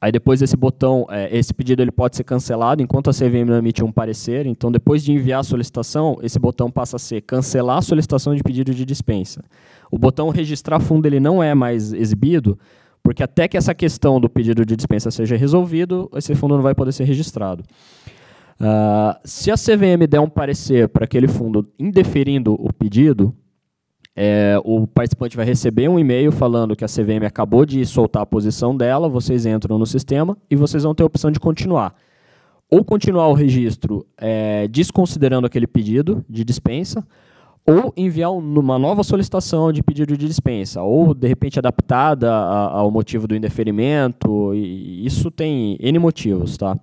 Aí depois esse botão, esse pedido ele pode ser cancelado enquanto a CVM não emite um parecer. Então, depois de enviar a solicitação, esse botão passa a ser cancelar a solicitação de pedido de dispensa. O botão registrar fundo ele não é mais exibido, porque até que essa questão do pedido de dispensa seja resolvido, esse fundo não vai poder ser registrado. Se a CVM der um parecer para aquele fundo indeferindo o pedido, o participante vai receber um e-mail falando que a CVM acabou de soltar a posição dela, vocês entram no sistema e vocês vão ter a opção de continuar. Ou continuar o registro desconsiderando aquele pedido de dispensa, ou enviar uma nova solicitação de pedido de dispensa, ou, de repente, adaptada ao motivo do indeferimento, e isso tem N motivos. Tá?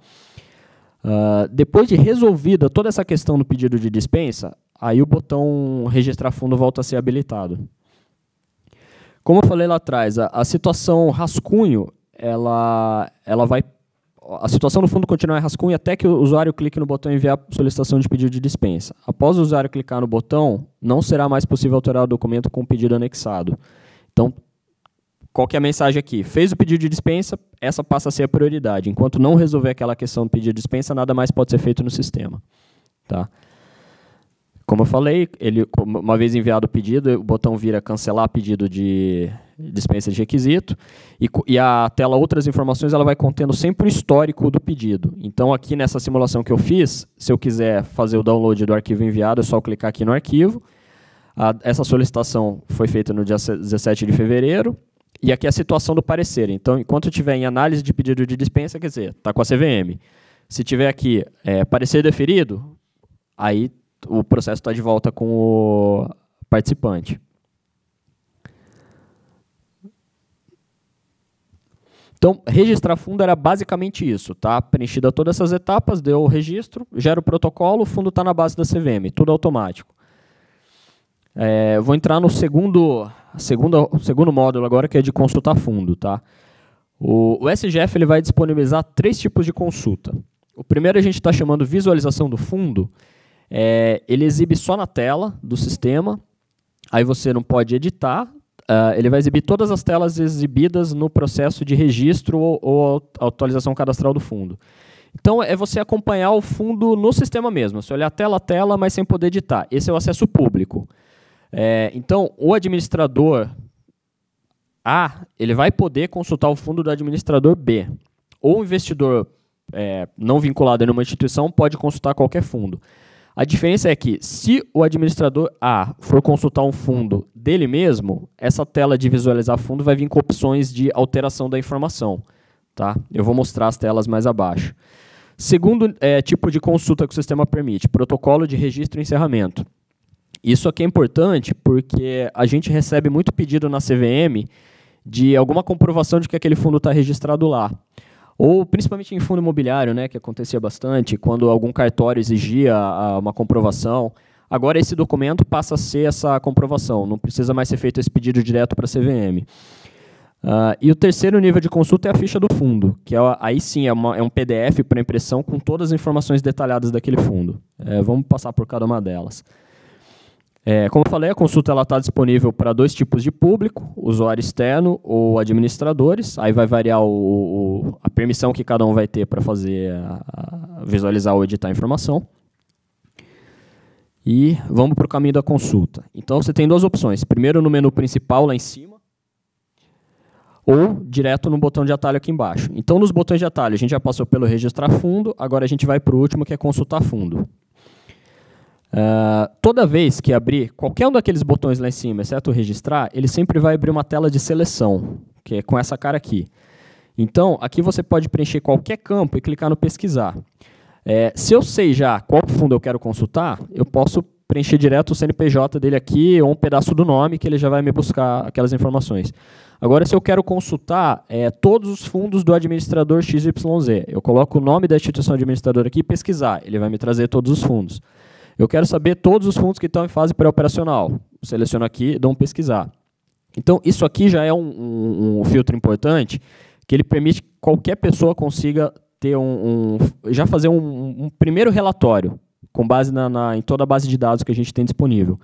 Depois de resolvida toda essa questão do pedido de dispensa, aí o botão registrar fundo volta a ser habilitado. Como eu falei lá atrás, a situação rascunho, a situação no fundo continua em rascunho até que o usuário clique no botão enviar solicitação de pedido de dispensa. Após o usuário clicar no botão, não será mais possível alterar o documento com o pedido anexado. Então, qual que é a mensagem aqui? Fez o pedido de dispensa, essa passa a ser a prioridade. Enquanto não resolver aquela questão do pedido de dispensa, nada mais pode ser feito no sistema. Tá? Como eu falei, uma vez enviado o pedido, o botão vira cancelar pedido de dispensa de requisito, e a tela outras informações ela vai contendo sempre o histórico do pedido. Então, aqui nessa simulação que eu fiz, se eu quiser fazer o download do arquivo enviado, é só clicar aqui no arquivo. Essa solicitação foi feita no dia 17 de fevereiro, e aqui é a situação do parecer. Então, enquanto estiver em análise de pedido de dispensa, quer dizer, está com a CVM. Se tiver aqui parecer deferido, aí o processo está de volta com o participante. Então, registrar fundo era basicamente isso, tá? Preenchida todas essas etapas, deu o registro, gera o protocolo, o fundo está na base da CVM, tudo automático. Vou entrar no segundo módulo agora, que é de consultar fundo, tá? O SGF ele vai disponibilizar 3 tipos de consulta. O primeiro a gente está chamando visualização do fundo. Ele exibe só na tela do sistema, aí você não pode editar. Ele vai exibir todas as telas exibidas no processo de registro ou atualização cadastral do fundo. Então, é você acompanhar o fundo no sistema mesmo. Você olhar tela a tela, mas sem poder editar. Esse é o acesso público. Então, o administrador A, ele vai poder consultar o fundo do administrador B. Ou o investidor não vinculado a nenhuma instituição pode consultar qualquer fundo. A diferença é que, se o administrador A for consultar um fundo dele mesmo, essa tela de visualizar fundo vai vir com opções de alteração da informação. Tá? Eu vou mostrar as telas mais abaixo. Segundo tipo de consulta que o sistema permite, protocolo de registro e encerramento. Isso aqui é importante porque a gente recebe muito pedido na CVM de alguma comprovação de que aquele fundo está registrado lá. Ou principalmente em fundo imobiliário, né, que acontecia bastante, quando algum cartório exigia uma comprovação. Agora esse documento passa a ser essa comprovação, não precisa mais ser feito esse pedido direto para a CVM. E o terceiro nível de consulta é a ficha do fundo, que aí sim é um PDF para impressão com todas as informações detalhadas daquele fundo. Vamos passar por cada uma delas. Como eu falei, a consulta está disponível para 2 tipos de público, usuário externo ou administradores. Aí vai variar a permissão que cada um vai ter para fazer, visualizar ou editar a informação. E vamos para o caminho da consulta. Então, você tem 2 opções. Primeiro, no menu principal, lá em cima, ou direto no botão de atalho aqui embaixo. Então, nos botões de atalho, a gente já passou pelo registrar fundo, agora a gente vai para o último, que é consultar fundo. Toda vez que abrir qualquer um daqueles botões lá em cima, exceto registrar, ele sempre vai abrir uma tela de seleção, que é com essa cara aqui. Então, aqui você pode preencher qualquer campo e clicar no pesquisar. Se eu sei já qual fundo eu quero consultar, eu posso preencher direto o CNPJ dele aqui ou um pedaço do nome, que ele já vai me buscar aquelas informações. Agora, se eu quero consultar todos os fundos do administrador XYZ, eu coloco o nome da instituição administradora aqui e pesquisar, ele vai me trazer todos os fundos. Eu quero saber todos os fundos que estão em fase pré-operacional. Seleciono aqui e dou um pesquisar. Então, isso aqui já é um filtro importante, que ele permite que qualquer pessoa consiga ter já fazer um primeiro relatório, com base em toda a base de dados que a gente tem disponível.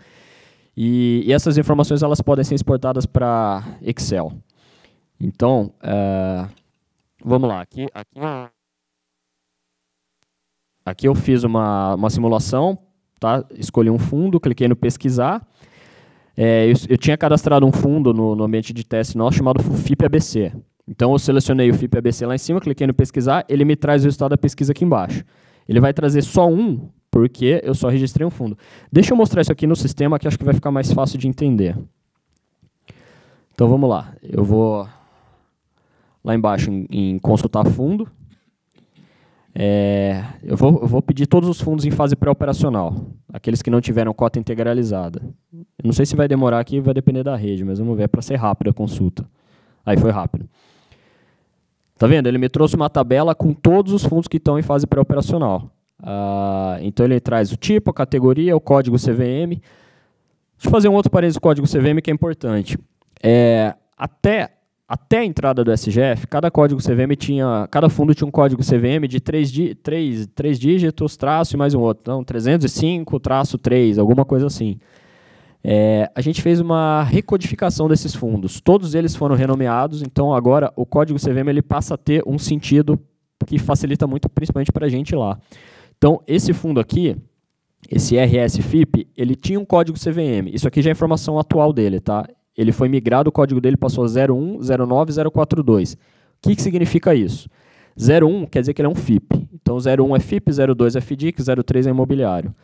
E essas informações elas podem ser exportadas para Excel. Então, vamos lá. Aqui eu fiz uma simulação. Tá? Escolhi um fundo, cliquei no pesquisar. Eu tinha cadastrado um fundo no ambiente de teste nosso chamado FIP-ABC. Então, eu selecionei o FIP-ABC lá em cima, cliquei no pesquisar, ele me traz o resultado da pesquisa aqui embaixo. Ele vai trazer só um, porque eu só registrei um fundo. Deixa eu mostrar isso aqui no sistema, que acho que vai ficar mais fácil de entender. Então, vamos lá. Eu vou lá embaixo em consultar fundo. Eu vou pedir todos os fundos em fase pré-operacional, aqueles que não tiveram cota integralizada. Eu não sei se vai demorar aqui, vai depender da rede, mas vamos ver, para ser rápida a consulta. Aí foi rápido. Tá vendo? Ele me trouxe uma tabela com todos os fundos que estão em fase pré-operacional. Então ele traz o tipo, a categoria, o código CVM. Deixa eu fazer um outro parênteses do código CVM que é importante. Até a entrada do SGF, cada fundo tinha um código CVM de 3 dígitos, traço e mais um outro. Então, 305, traço 3, alguma coisa assim. A gente fez uma recodificação desses fundos. Todos eles foram renomeados, então agora o código CVM ele passa a ter um sentido que facilita muito, principalmente para a gente lá. Então, esse fundo aqui, esse RS-FIP, ele tinha um código CVM. Isso aqui já é a informação atual dele, tá? Ele foi migrado, o código dele passou a 01, 09, 042. O que significa isso? 01 quer dizer que ele é um FIP. Então, 01 é FIP, 02 é FDIC, 03 é imobiliário.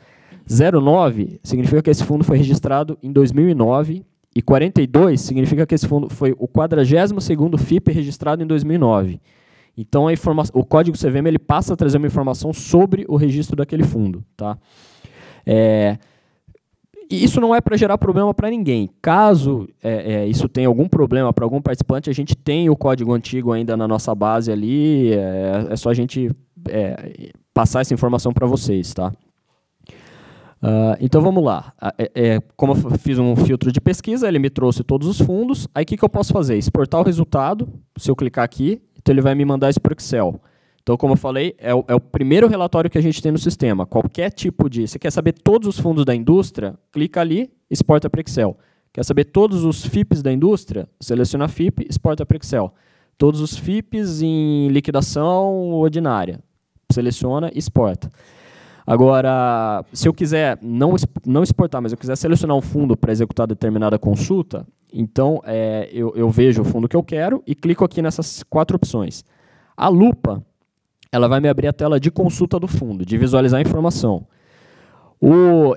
09 significa que esse fundo foi registrado em 2009 e 42 significa que esse fundo foi o 42º FIP registrado em 2009. Então, o código CVM ele passa a trazer uma informação sobre o registro daquele fundo. Tá? E isso não é para gerar problema para ninguém. Caso isso tenha algum problema para algum participante, a gente tem o código antigo ainda na nossa base ali, é só a gente passar essa informação para vocês. Tá? Então, vamos lá. Como eu fiz um filtro de pesquisa, ele me trouxe todos os fundos. Aí, o que eu posso fazer? Exportar o resultado, se eu clicar aqui, então ele vai me mandar isso para o Excel. Então, como eu falei, é o primeiro relatório que a gente tem no sistema. Qualquer tipo de... Você quer saber todos os fundos da indústria? Clica ali, exporta para Excel. Quer saber todos os FIPs da indústria? Seleciona FIP, exporta para Excel. Todos os FIPs em liquidação ordinária. Seleciona, exporta. Agora, se eu quiser não exportar, mas eu quiser selecionar um fundo para executar determinada consulta, então eu vejo o fundo que eu quero e clico aqui nessas 4 opções. A lupa, ela vai me abrir a tela de consulta do fundo, de visualizar a informação.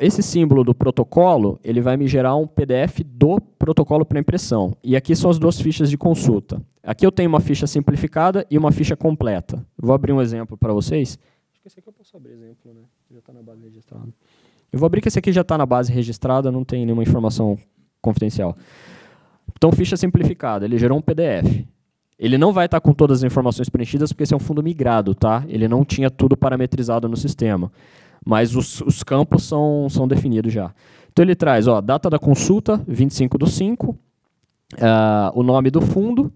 Esse símbolo do protocolo, ele vai me gerar um PDF do protocolo para impressão. E aqui são as 2 fichas de consulta. Aqui eu tenho uma ficha simplificada e uma ficha completa. Vou abrir um exemplo para vocês. Acho que esse aqui eu posso abrir exemplo, né? Já está na base registrada. Eu vou abrir que esse aqui já está na base registrada, não tem nenhuma informação confidencial. Então, ficha simplificada, ele gerou um PDF. Ele não vai estar com todas as informações preenchidas, porque esse é um fundo migrado, tá? Ele não tinha tudo parametrizado no sistema. Mas os campos são definidos já. Então, ele traz data da consulta, 25/5, o nome do fundo,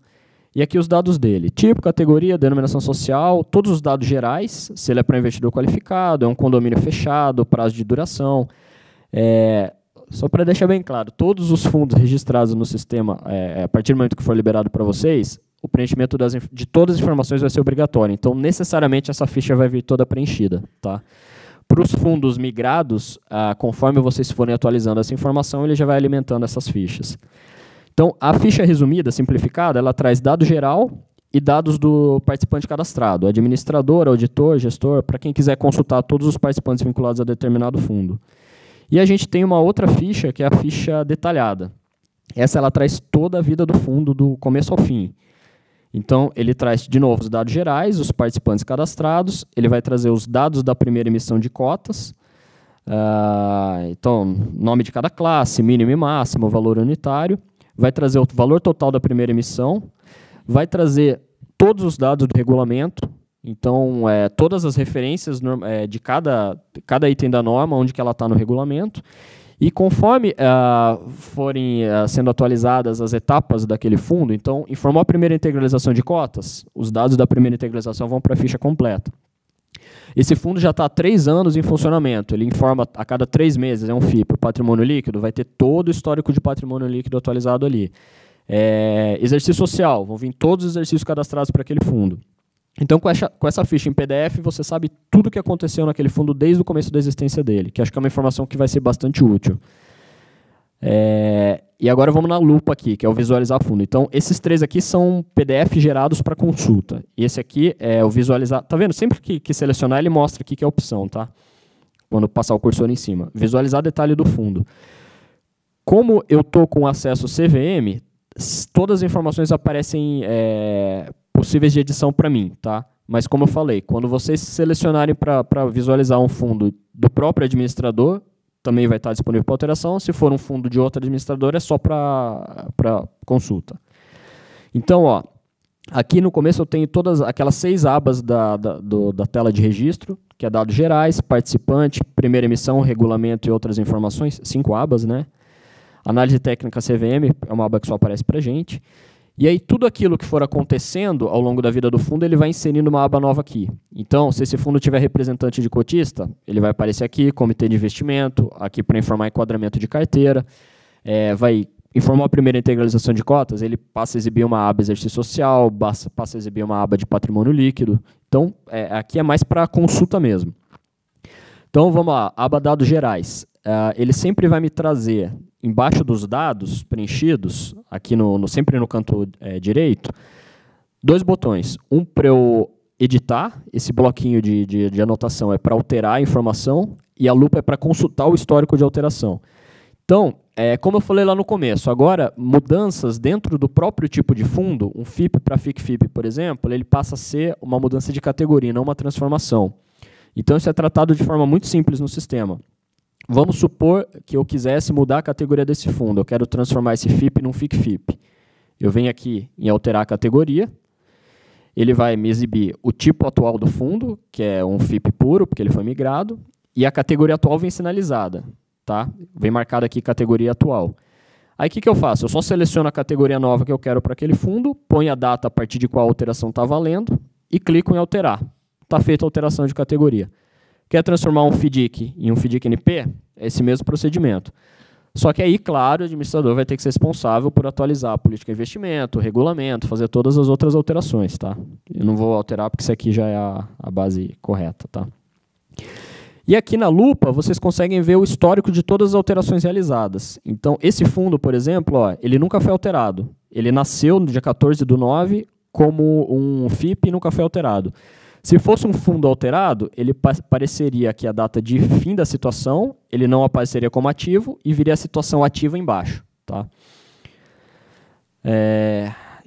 e aqui os dados dele. Tipo, categoria, denominação social, todos os dados gerais, se ele é para investidor qualificado, é um condomínio fechado, prazo de duração. Só para deixar bem claro, todos os fundos registrados no sistema, a partir do momento que for liberado para vocês, o preenchimento de todas as informações vai ser obrigatório. Então, necessariamente, essa ficha vai vir toda preenchida. Tá? Para os fundos migrados, conforme vocês forem atualizando essa informação, ele já vai alimentando essas fichas. Então, a ficha resumida, simplificada, ela traz dado geral e dados do participante cadastrado, administrador, auditor, gestor, para quem quiser consultar todos os participantes vinculados a determinado fundo. E a gente tem uma outra ficha, que é a ficha detalhada. Essa ela traz toda a vida do fundo, do começo ao fim. Então, ele traz, de novo, os dados gerais, os participantes cadastrados, ele vai trazer os dados da primeira emissão de cotas, então, nome de cada classe, mínimo e máximo, valor unitário, vai trazer o valor total da primeira emissão, vai trazer todos os dados do regulamento, então, todas as referências de cada item da norma, onde que ela está no regulamento, e conforme forem sendo atualizadas as etapas daquele fundo, então, informou a primeira integralização de cotas, os dados da primeira integralização vão para a ficha completa. Esse fundo já está há 3 anos em funcionamento, ele informa a cada 3 meses, é um FIP, o patrimônio líquido, vai ter todo o histórico de patrimônio líquido atualizado ali. Exercício social, vão vir todos os exercícios cadastrados para aquele fundo. Então, com essa ficha em PDF, você sabe tudo o que aconteceu naquele fundo desde o começo da existência dele, que acho que é uma informação que vai ser bastante útil. E agora vamos na lupa aqui, que é o visualizar fundo. Então, esses 3 aqui são PDF gerados para consulta. E esse aqui é o visualizar... Tá vendo? Sempre que selecionar, ele mostra aqui que é a opção, tá? Quando passar o cursor em cima. Visualizar detalhe do fundo. Como eu estou com acesso CVM, todas as informações aparecem possíveis de edição para mim, tá? Mas, como eu falei, quando vocês selecionarem para visualizar um fundo do próprio administrador, também vai estar disponível para alteração. Se for um fundo de outro administrador, é só para consulta. Então, aqui no começo eu tenho todas aquelas 6 abas da tela de registro, que é dados gerais, participante, primeira emissão, regulamento e outras informações, 5 abas, né? Análise técnica CVM é uma aba que só aparece para a gente. E aí, tudo aquilo que for acontecendo ao longo da vida do fundo, ele vai inserindo uma aba nova aqui. Então, se esse fundo tiver representante de cotista, ele vai aparecer aqui, comitê de investimento, aqui para informar enquadramento de carteira, vai informar a primeira integralização de cotas, ele passa a exibir uma aba exercício social, passa a exibir uma aba de patrimônio líquido. Então, aqui é mais para consulta mesmo. Então, vamos lá, aba dados gerais. Ele sempre vai me trazer, embaixo dos dados preenchidos, aqui sempre no canto direito, 2 botões. Um para eu editar, esse bloquinho de anotação é para alterar a informação, e a lupa é para consultar o histórico de alteração. Então, como eu falei lá no começo, agora, mudanças dentro do próprio tipo de fundo, um FIP para FIC-FIP, por exemplo, ele passa a ser uma mudança de categoria, não uma transformação. Então, isso é tratado de forma muito simples no sistema. Vamos supor que eu quisesse mudar a categoria desse fundo. Eu quero transformar esse FIP num FIC-FIP. Eu venho aqui em alterar a categoria. Ele vai me exibir o tipo atual do fundo, que é um FIP puro, porque ele foi migrado, e a categoria atual vem sinalizada. Tá? Vem marcada aqui categoria atual. Aí o que eu faço? Eu só seleciono a categoria nova que eu quero para aquele fundo, ponho a data a partir de qual alteração está valendo e clico em alterar. Está feita a alteração de categoria. Quer transformar um FDIC em um FDIC NP? É esse mesmo procedimento. Só que aí, claro, o administrador vai ter que ser responsável por atualizar a política de investimento, o regulamento, fazer todas as outras alterações. Tá? Eu não vou alterar porque isso aqui já é a base correta. Tá? E aqui na lupa, vocês conseguem ver o histórico de todas as alterações realizadas. Então, esse fundo, por exemplo, ó, ele nunca foi alterado. Ele nasceu no dia 14/9 como um FIP e nunca foi alterado. Se fosse um fundo alterado, ele apareceria aqui a data de fim da situação, ele não apareceria como ativo e viria a situação ativa embaixo. Tá?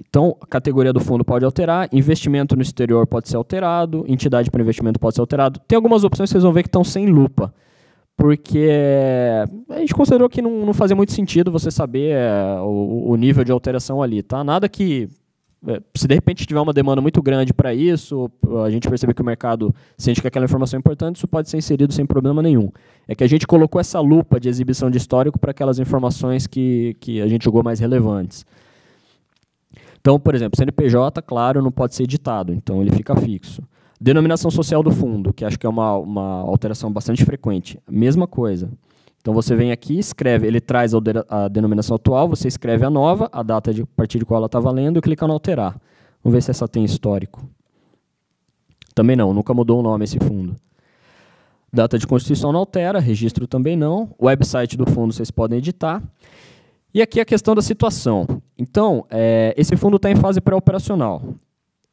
Então, a categoria do fundo pode alterar, investimento no exterior pode ser alterado, entidade para investimento pode ser alterado. Tem algumas opções que vocês vão ver que estão sem lupa, porque a gente considerou que não fazia muito sentido você saber o nível de alteração ali. Tá? Nada que, se de repente tiver uma demanda muito grande para isso, a gente perceber que o mercado sente que aquela informação é importante, isso pode ser inserido sem problema nenhum. É que a gente colocou essa lupa de exibição de histórico para aquelas informações que a gente julgou mais relevantes. Então, por exemplo, CNPJ, claro, não pode ser editado, então ele fica fixo. Denominação social do fundo, que acho que é uma alteração bastante frequente. Mesma coisa. Então, você vem aqui, escreve, ele traz a denominação atual, você escreve a nova, a data a partir de qual ela está valendo, e clica no alterar. Vamos ver se essa tem histórico. Também não, nunca mudou o nome esse fundo. Data de constituição não altera, registro também não. Website do fundo vocês podem editar. E aqui a questão da situação. Então, esse fundo está em fase pré-operacional.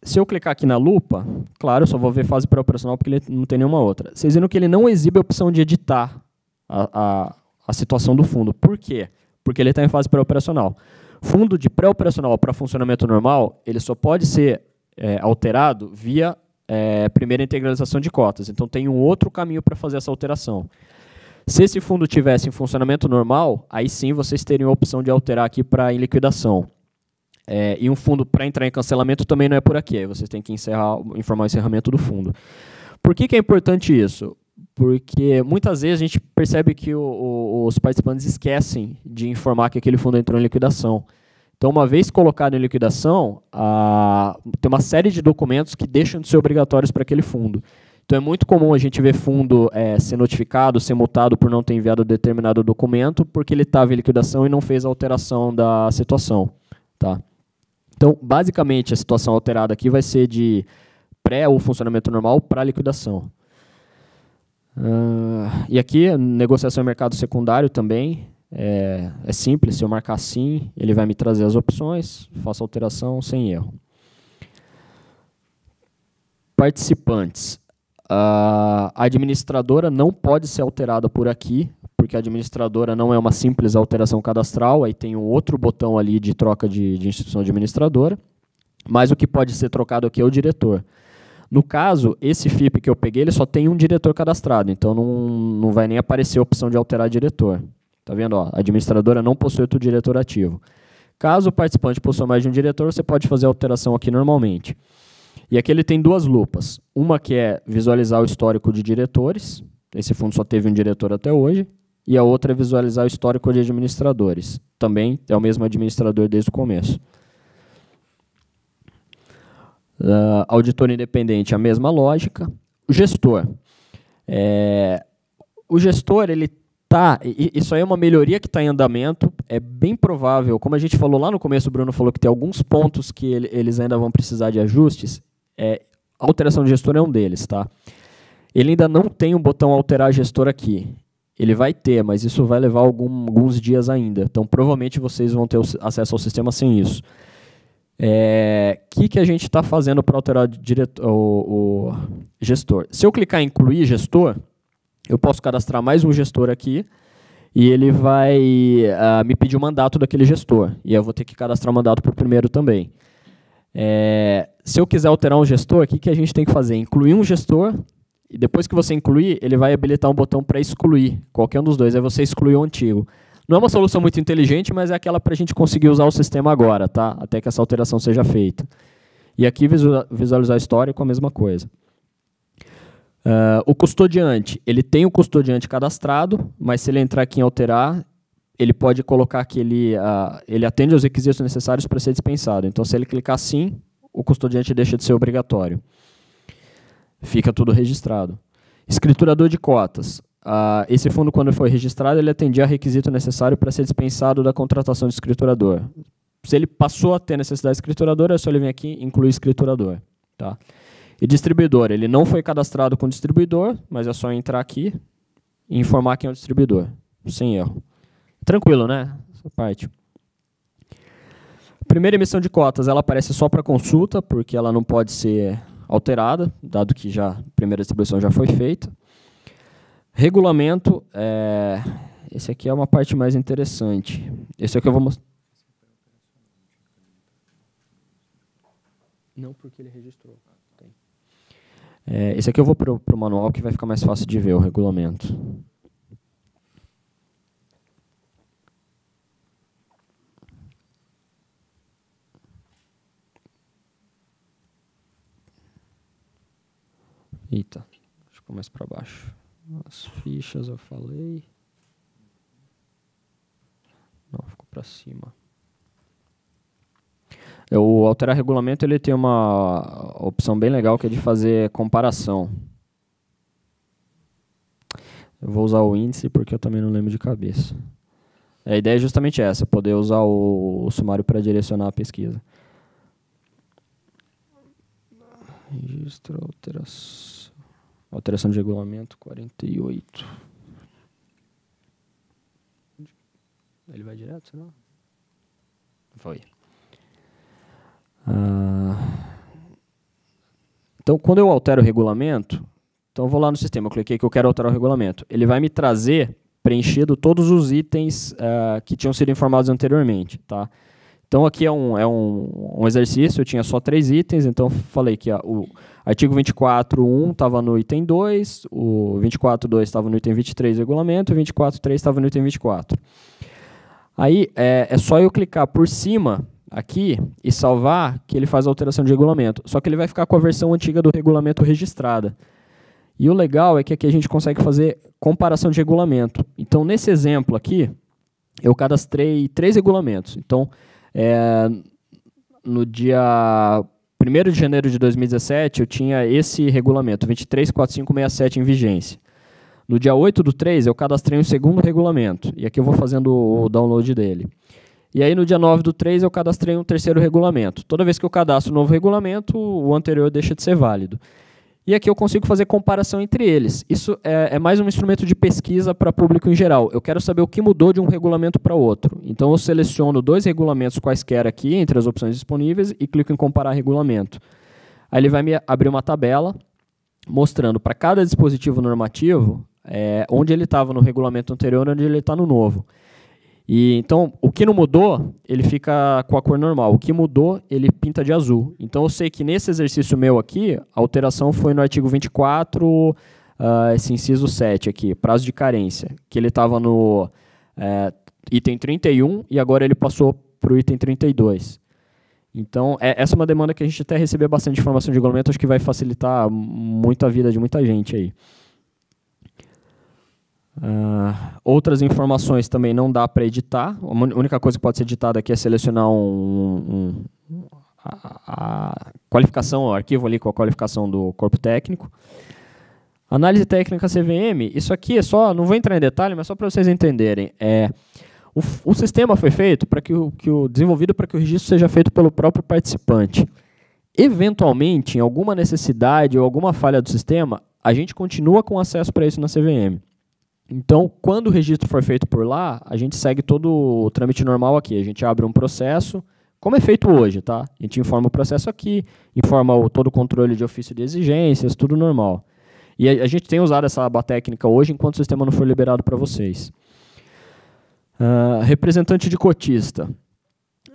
Se eu clicar aqui na lupa, claro, eu só vou ver fase pré-operacional porque ele não tem nenhuma outra. Vocês viram que ele não exibe a opção de editar a situação do fundo. Por quê? Porque ele está em fase pré-operacional. Fundo de pré-operacional para funcionamento normal, ele só pode ser alterado via primeira integralização de cotas. Então, tem um outro caminho para fazer essa alteração. Se esse fundo tivesse em funcionamento normal, aí sim vocês teriam a opção de alterar aqui para em liquidação. E um fundo para entrar em cancelamento também não é por aqui, aí vocês têm que informar o encerramento do fundo. Por que é importante isso? Porque muitas vezes a gente percebe que os participantes esquecem de informar que aquele fundo entrou em liquidação. Então, uma vez colocado em liquidação, tem uma série de documentos que deixam de ser obrigatórios para aquele fundo. Então, é muito comum a gente ver fundo ser notificado, ser multado por não ter enviado determinado documento, porque ele estava em liquidação e não fez a alteração da situação. Tá? Então, basicamente, a situação alterada aqui vai ser de pré ou funcionamento normal para liquidação. E aqui, negociação em mercado secundário também. É simples, se eu marcar sim, ele vai me trazer as opções, faço alteração sem erro. Participantes. A administradora não pode ser alterada por aqui, porque a administradora não é uma simples alteração cadastral, aí tem um outro botão ali de troca de instituição administradora, mas o que pode ser trocado aqui é o diretor. No caso, esse FIP que eu peguei, ele só tem um diretor cadastrado, então não vai nem aparecer a opção de alterar diretor. Tá vendo? Ó, a administradora não possui outro diretor ativo. Caso o participante possua mais de um diretor, você pode fazer a alteração aqui normalmente. E aqui ele tem duas lupas. Uma que é visualizar o histórico de diretores. Esse fundo só teve um diretor até hoje. E a outra é visualizar o histórico de administradores. Também é o mesmo administrador desde o começo. Auditor independente, a mesma lógica. O gestor. O gestor, ele isso aí é uma melhoria que está em andamento. É bem provável, como a gente falou lá no começo, o Bruno falou que tem alguns pontos que eles ainda vão precisar de ajustes. A alteração de gestor é um deles. Tá? Ele ainda não tem um botão alterar gestor aqui. Ele vai ter, mas isso vai levar alguns dias ainda. Então, provavelmente, vocês vão ter acesso ao sistema sem isso. Que a gente está fazendo para alterar o gestor? Se eu clicar em incluir gestor, eu posso cadastrar mais um gestor aqui e ele vai me pedir o mandato daquele gestor. E eu vou ter que cadastrar o mandato para o primeiro também. Se eu quiser alterar um gestor, o que a gente tem que fazer? Incluir um gestor, e depois que você incluir, ele vai habilitar um botão para excluir, qualquer um dos dois, aí você exclui o antigo. Não é uma solução muito inteligente, mas é aquela para a gente conseguir usar o sistema agora, tá? Até que essa alteração seja feita. E aqui visualizar histórico, a mesma coisa. O custodiante, ele tem o custodiante cadastrado, mas se ele entrar aqui em alterar, ele pode colocar que ele atende aos requisitos necessários para ser dispensado. Então, se ele clicar sim, o custodiante deixa de ser obrigatório. Fica tudo registrado. Escriturador de cotas. Esse fundo, quando foi registrado, ele atendia ao requisito necessário para ser dispensado da contratação de escriturador. Se ele passou a ter necessidade de escriturador, é só ele vir aqui e incluir escriturador. Tá? E distribuidor, ele não foi cadastrado com distribuidor, mas é só entrar aqui e informar quem é o distribuidor, sem erro. Tranquilo, né? Essa parte. Primeira emissão de cotas, ela aparece só para consulta, porque ela não pode ser alterada, dado que a primeira distribuição já foi feita. Regulamento, esse aqui é uma parte mais interessante. Esse aqui eu vou mostrar. Não, porque ele registrou. Esse aqui eu vou para o manual, que vai ficar mais fácil de ver o regulamento. Eita, ficou mais para baixo. As fichas eu falei. Não, ficou para cima. O alterar regulamento, ele tem uma opção bem legal, que é de fazer comparação. Eu vou usar o índice, porque eu também não lembro de cabeça. A ideia é justamente essa, poder usar o sumário para direcionar a pesquisa. Registro, alteração de regulamento 48. Ele vai direto, senão? Foi. Então, quando eu altero o regulamento, então eu vou lá no sistema, eu cliquei que eu quero alterar o regulamento. Ele vai me trazer preenchido todos os itens que tinham sido informados anteriormente. Tá? Então, aqui é um exercício, eu tinha só 3 itens, então eu falei que o artigo 24.1 estava no item 2, o 24.2 estava no item 23 do regulamento, e o 24.3 estava no item 24. Aí, é só eu clicar por cima aqui e salvar, que ele faz a alteração de regulamento. Só que ele vai ficar com a versão antiga do regulamento registrada. E o legal é que aqui a gente consegue fazer comparação de regulamento. Então, nesse exemplo aqui, eu cadastrei 3 regulamentos. Então, no dia 1º de janeiro de 2017, eu tinha esse regulamento, 23.4567, em vigência. No dia 8/3, eu cadastrei um segundo regulamento. E aqui eu vou fazendo o download dele. E aí, no dia 9/3, eu cadastrei um terceiro regulamento. Toda vez que eu cadastro um novo regulamento, o anterior deixa de ser válido. E aqui eu consigo fazer comparação entre eles. Isso é mais um instrumento de pesquisa para público em geral. Eu quero saber o que mudou de um regulamento para outro. Então, eu seleciono 2 regulamentos quaisquer aqui, entre as opções disponíveis, e clico em comparar regulamento. Aí ele vai me abrir uma tabela, mostrando para cada dispositivo normativo onde ele estava no regulamento anterior e onde ele está no novo. E, então, o que não mudou, ele fica com a cor normal. O que mudou, ele pinta de azul. Então, eu sei que nesse exercício meu aqui, a alteração foi no artigo 24, esse inciso 7 aqui, prazo de carência, que ele estava no item 31 e agora ele passou para o item 32. Então, essa é uma demanda que a gente até receber bastante informação de regulamento, acho que vai facilitar muito a vida de muita gente aí. Outras informações também não dá para editar. A única coisa que pode ser editada aqui é selecionar a qualificação, o arquivo ali com a qualificação do corpo técnico. Análise técnica CVM, isso aqui é só, não vou entrar em detalhe, mas só para vocês entenderem. O sistema foi feito para desenvolvido para que o registro seja feito pelo próprio participante. Eventualmente, em alguma necessidade ou alguma falha do sistema, a gente continua com acesso para isso na CVM. Então, quando o registro for feito por lá, a gente segue todo o trâmite normal aqui. A gente abre um processo, como é feito hoje, tá? A gente informa o processo aqui, informa todo o controle de ofício de exigências, tudo normal. E a gente tem usado essa aba técnica hoje, enquanto o sistema não for liberado para vocês. Representante de cotista.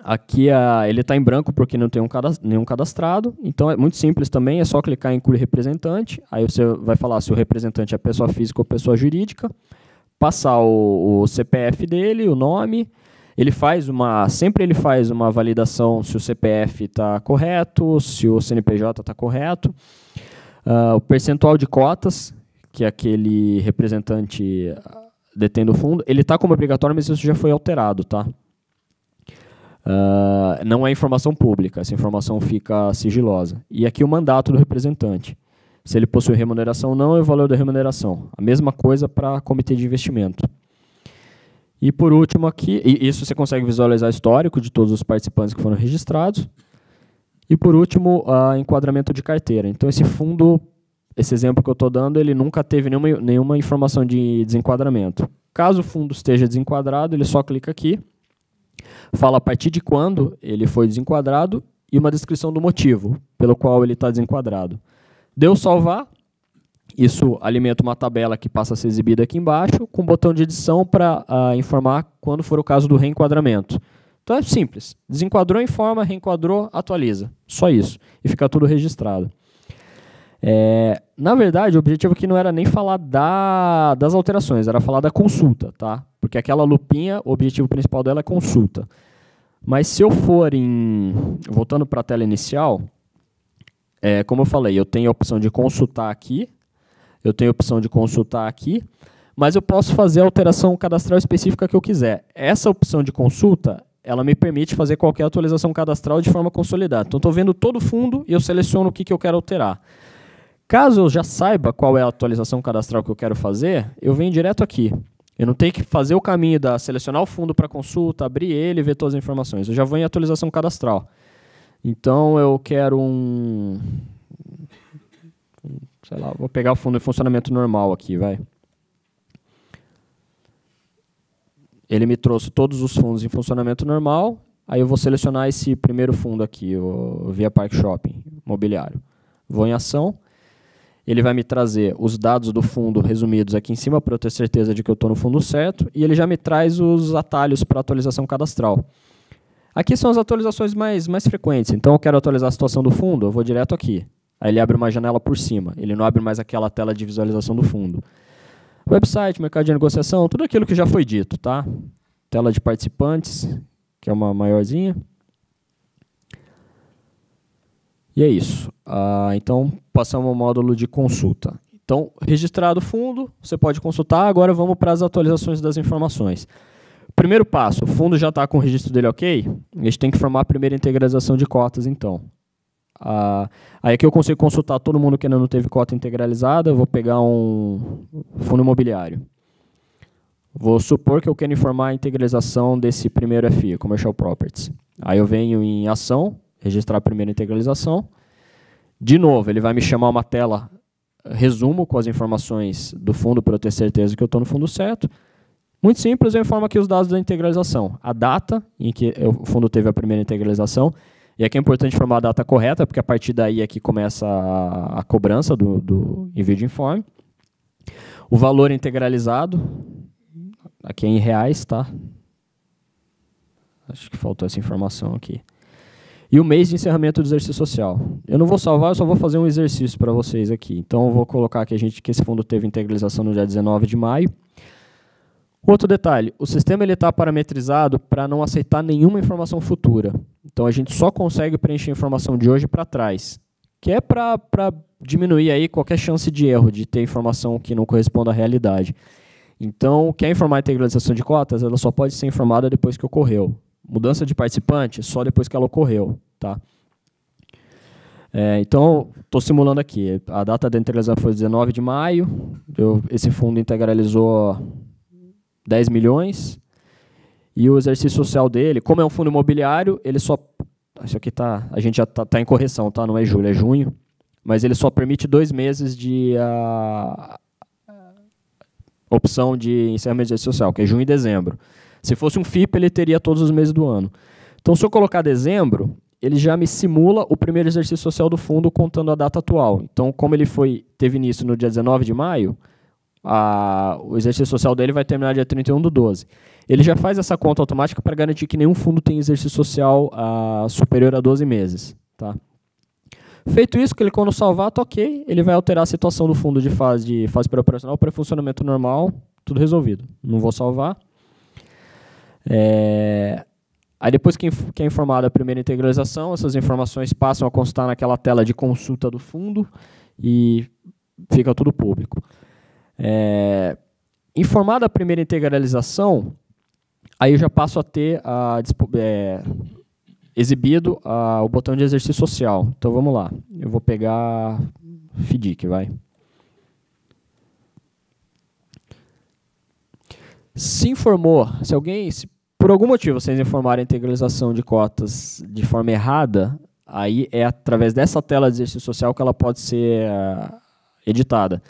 Aqui ele está em branco porque não tem nenhum cadastrado, então é muito simples também, é só clicar em incluir representante, aí você vai falar se o representante é pessoa física ou pessoa jurídica, passar o CPF dele, o nome, sempre ele faz uma validação se o CPF está correto, se o CNPJ está correto, o percentual de cotas, que aquele representante detém do fundo, ele está como obrigatório, mas isso já foi alterado, tá? Não é informação pública, essa informação fica sigilosa. E aqui o mandato do representante. Se ele possui remuneração ou não, é o valor da remuneração. A mesma coisa para comitê de investimento. E por último aqui, isso você consegue visualizar o histórico de todos os participantes que foram registrados. E por último, enquadramento de carteira. Então esse fundo, esse exemplo que eu estou dando, ele nunca teve nenhuma informação de desenquadramento. Caso o fundo esteja desenquadrado, ele só clica aqui, fala a partir de quando ele foi desenquadrado e uma descrição do motivo pelo qual ele está desenquadrado. Deu salvar, isso alimenta uma tabela que passa a ser exibida aqui embaixo, com um botão de edição para informar quando for o caso do reenquadramento. Então é simples, desenquadrou, informa, reenquadrou, atualiza, só isso, e fica tudo registrado. Na verdade, o objetivo aqui não era nem falar das alterações, era falar da consulta, tá? Porque aquela lupinha, o objetivo principal dela é consulta. Mas se eu for voltando para a tela inicial, como eu falei, eu tenho a opção de consultar aqui, eu tenho a opção de consultar aqui, mas eu posso fazer a alteração cadastral específica que eu quiser. Essa opção de consulta, ela me permite fazer qualquer atualização cadastral de forma consolidada. Então, estou vendo todo o fundo e eu seleciono o que eu quero alterar. Caso eu já saiba qual é a atualização cadastral que eu quero fazer, eu venho direto aqui. Eu não tenho que fazer o caminho da selecionar o fundo para consulta, abrir ele e ver todas as informações. Eu já vou em atualização cadastral. Então, eu quero sei lá, vou pegar o fundo em funcionamento normal aqui, vai. Ele me trouxe todos os fundos em funcionamento normal, aí eu vou selecionar esse primeiro fundo aqui, o Via Park Shopping, imobiliário. Vou em ação. Ele vai me trazer os dados do fundo resumidos aqui em cima para eu ter certeza de que eu estou no fundo certo, e ele já me traz os atalhos para atualização cadastral. Aqui são as atualizações mais frequentes, então eu quero atualizar a situação do fundo, eu vou direto aqui. Aí ele abre uma janela por cima, ele não abre mais aquela tela de visualização do fundo. Website, mercado de negociação, tudo aquilo que já foi dito, tá? Tela de participantes, que é uma maiorzinha. E é isso. Então, passamos ao módulo de consulta. Então, registrado o fundo, você pode consultar. Agora vamos para as atualizações das informações. Primeiro passo, o fundo já está com o registro dele ok? A gente tem que formar a primeira integralização de cotas, então. Aí aqui eu consigo consultar todo mundo que ainda não teve cota integralizada. Eu vou pegar um fundo imobiliário. Vou supor que eu quero informar a integralização desse primeiro FI, Commercial Properties. Aí eu venho em ação, registrar a primeira integralização. De novo, ele vai me chamar uma tela resumo com as informações do fundo para eu ter certeza que eu estou no fundo certo. Muito simples, eu informo aqui os dados da integralização. A data em que o fundo teve a primeira integralização. E aqui é importante informar a data correta, porque a partir daí é que começa a cobrança do envio de informe. O valor integralizado, aqui é em reais, tá? Acho que faltou essa informação aqui. E o mês de encerramento do exercício social. Eu não vou salvar, eu só vou fazer um exercício para vocês aqui. Então, eu vou colocar que esse fundo teve integralização no dia 19 de maio. Outro detalhe, o sistema está parametrizado para não aceitar nenhuma informação futura. Então, a gente só consegue preencher informação de hoje para trás, que é para diminuir aí qualquer chance de erro, de ter informação que não corresponda à realidade. Então, quer informar a integralização de cotas, ela só pode ser informada depois que ocorreu. Mudança de participante, só depois que ela ocorreu. Tá? Então, estou simulando aqui. A data da integralização foi 19 de maio. Esse fundo integralizou 10 milhões. E o exercício social dele, como é um fundo imobiliário, ele só... Isso aqui a gente já está em correção, tá? Não é julho, é junho. Mas ele só permite 2 meses de opção de encerramento de exercício social, que é junho e dezembro. Se fosse um FIP, ele teria todos os meses do ano. Então, se eu colocar dezembro, ele já me simula o primeiro exercício social do fundo contando a data atual. Então, como ele teve início no dia 19 de maio, o exercício social dele vai terminar dia 31/12. Ele já faz essa conta automática para garantir que nenhum fundo tem exercício social superior a 12 meses. Tá? Feito isso, clicou no salvar, tá ok, ele vai alterar a situação do fundo de fase pré-operacional para funcionamento normal, tudo resolvido. Não vou salvar. Aí depois que é informada a primeira integralização, essas informações passam a constar naquela tela de consulta do fundo e fica tudo público. Informada a primeira integralização, aí eu já passo a ter exibido o botão de exercício social. Então vamos lá, eu vou pegar FDIC, vai. Se informou, se por algum motivo vocês informarem a integralização de cotas de forma errada, aí é através dessa tela de exercício social que ela pode ser editada.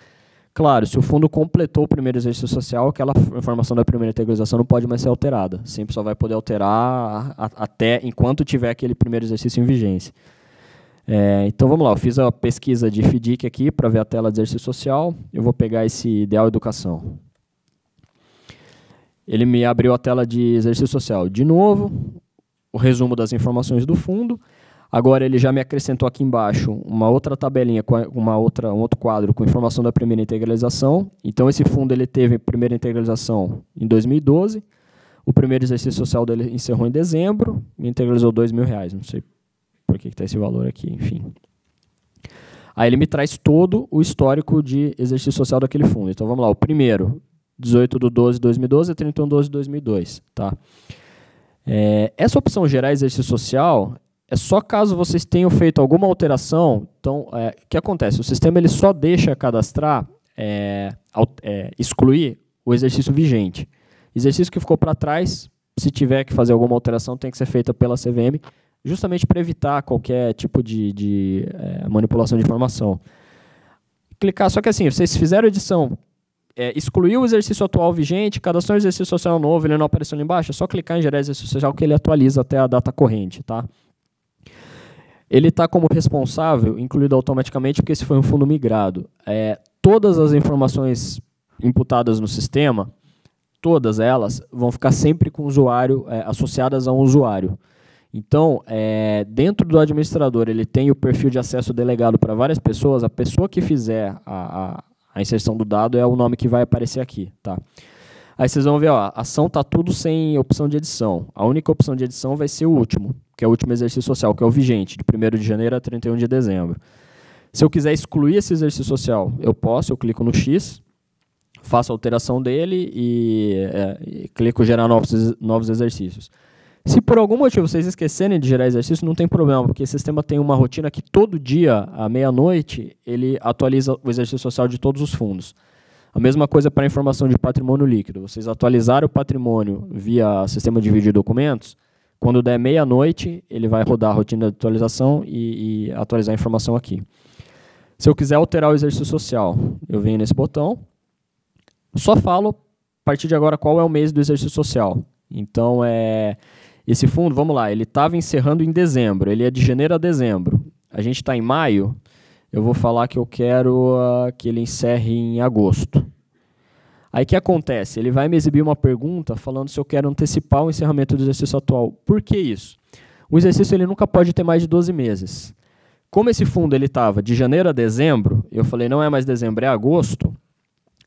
Claro, se o fundo completou o primeiro exercício social, aquela informação da primeira integralização não pode mais ser alterada. Sempre só vai poder alterar até enquanto tiver aquele primeiro exercício em vigência. Então vamos lá, eu fiz a pesquisa de FDIC aqui para ver a tela de exercício social. Eu vou pegar esse Ideal Educação. Ele me abriu a tela de exercício social. De novo, o resumo das informações do fundo. Agora ele já me acrescentou aqui embaixo uma outra tabelinha, com um outro quadro com informação da primeira integralização. Então esse fundo ele teve a primeira integralização em 2012. O primeiro exercício social dele encerrou em dezembro e integralizou R$2.000. Não sei por que está esse valor aqui, enfim. Aí ele me traz todo o histórico de exercício social daquele fundo. Então vamos lá, o primeiro, 18/12/2012 a 31/12/2002. Tá? Essa opção gerar exercício social é só caso vocês tenham feito alguma alteração. Então, o que acontece? O sistema ele só deixa cadastrar, excluir o exercício vigente. Exercício que ficou para trás, se tiver que fazer alguma alteração, tem que ser feita pela CVM, justamente para evitar qualquer tipo de manipulação de informação. Clicar, só que assim, vocês fizeram edição, excluiu o exercício atual vigente, cadastrou um exercício social novo, ele não apareceu ali embaixo, é só clicar em gerar exercício social que ele atualiza até a data corrente. Tá? Ele está como responsável, incluído automaticamente, porque esse foi um fundo migrado. Todas as informações imputadas no sistema, todas elas vão ficar sempre com o usuário, associadas a um usuário. Então, dentro do administrador, ele tem o perfil de acesso delegado para várias pessoas. A pessoa que fizer a inserção do dado é o nome que vai aparecer aqui. Tá? Aí vocês vão ver, ó, a ação está tudo sem opção de edição. A única opção de edição vai ser o último, que é o último exercício social, que é o vigente, de 1º de janeiro a 31 de dezembro. Se eu quiser excluir esse exercício social, eu clico no X, faço a alteração dele e clico gerar novos exercícios. Se por algum motivo vocês esquecerem de gerar exercício, não tem problema, porque o sistema tem uma rotina que todo dia, à meia-noite, ele atualiza o exercício social de todos os fundos. A mesma coisa para a informação de patrimônio líquido. Vocês atualizarem o patrimônio via sistema de vídeo e documentos, quando der meia-noite, ele vai rodar a rotina de atualização e atualizar a informação aqui. Se eu quiser alterar o exercício social, eu venho nesse botão, só falo, a partir de agora, qual é o mês do exercício social. Então, esse fundo, vamos lá, ele estava encerrando em dezembro, ele é de janeiro a dezembro. A gente está em maio, eu vou falar que eu quero que ele encerre em agosto. Aí o que acontece? Ele vai me exibir uma pergunta falando se eu quero antecipar o encerramento do exercício atual. Por que isso? O exercício ele nunca pode ter mais de 12 meses. Como esse fundo estava de janeiro a dezembro, eu falei não é mais dezembro, é agosto,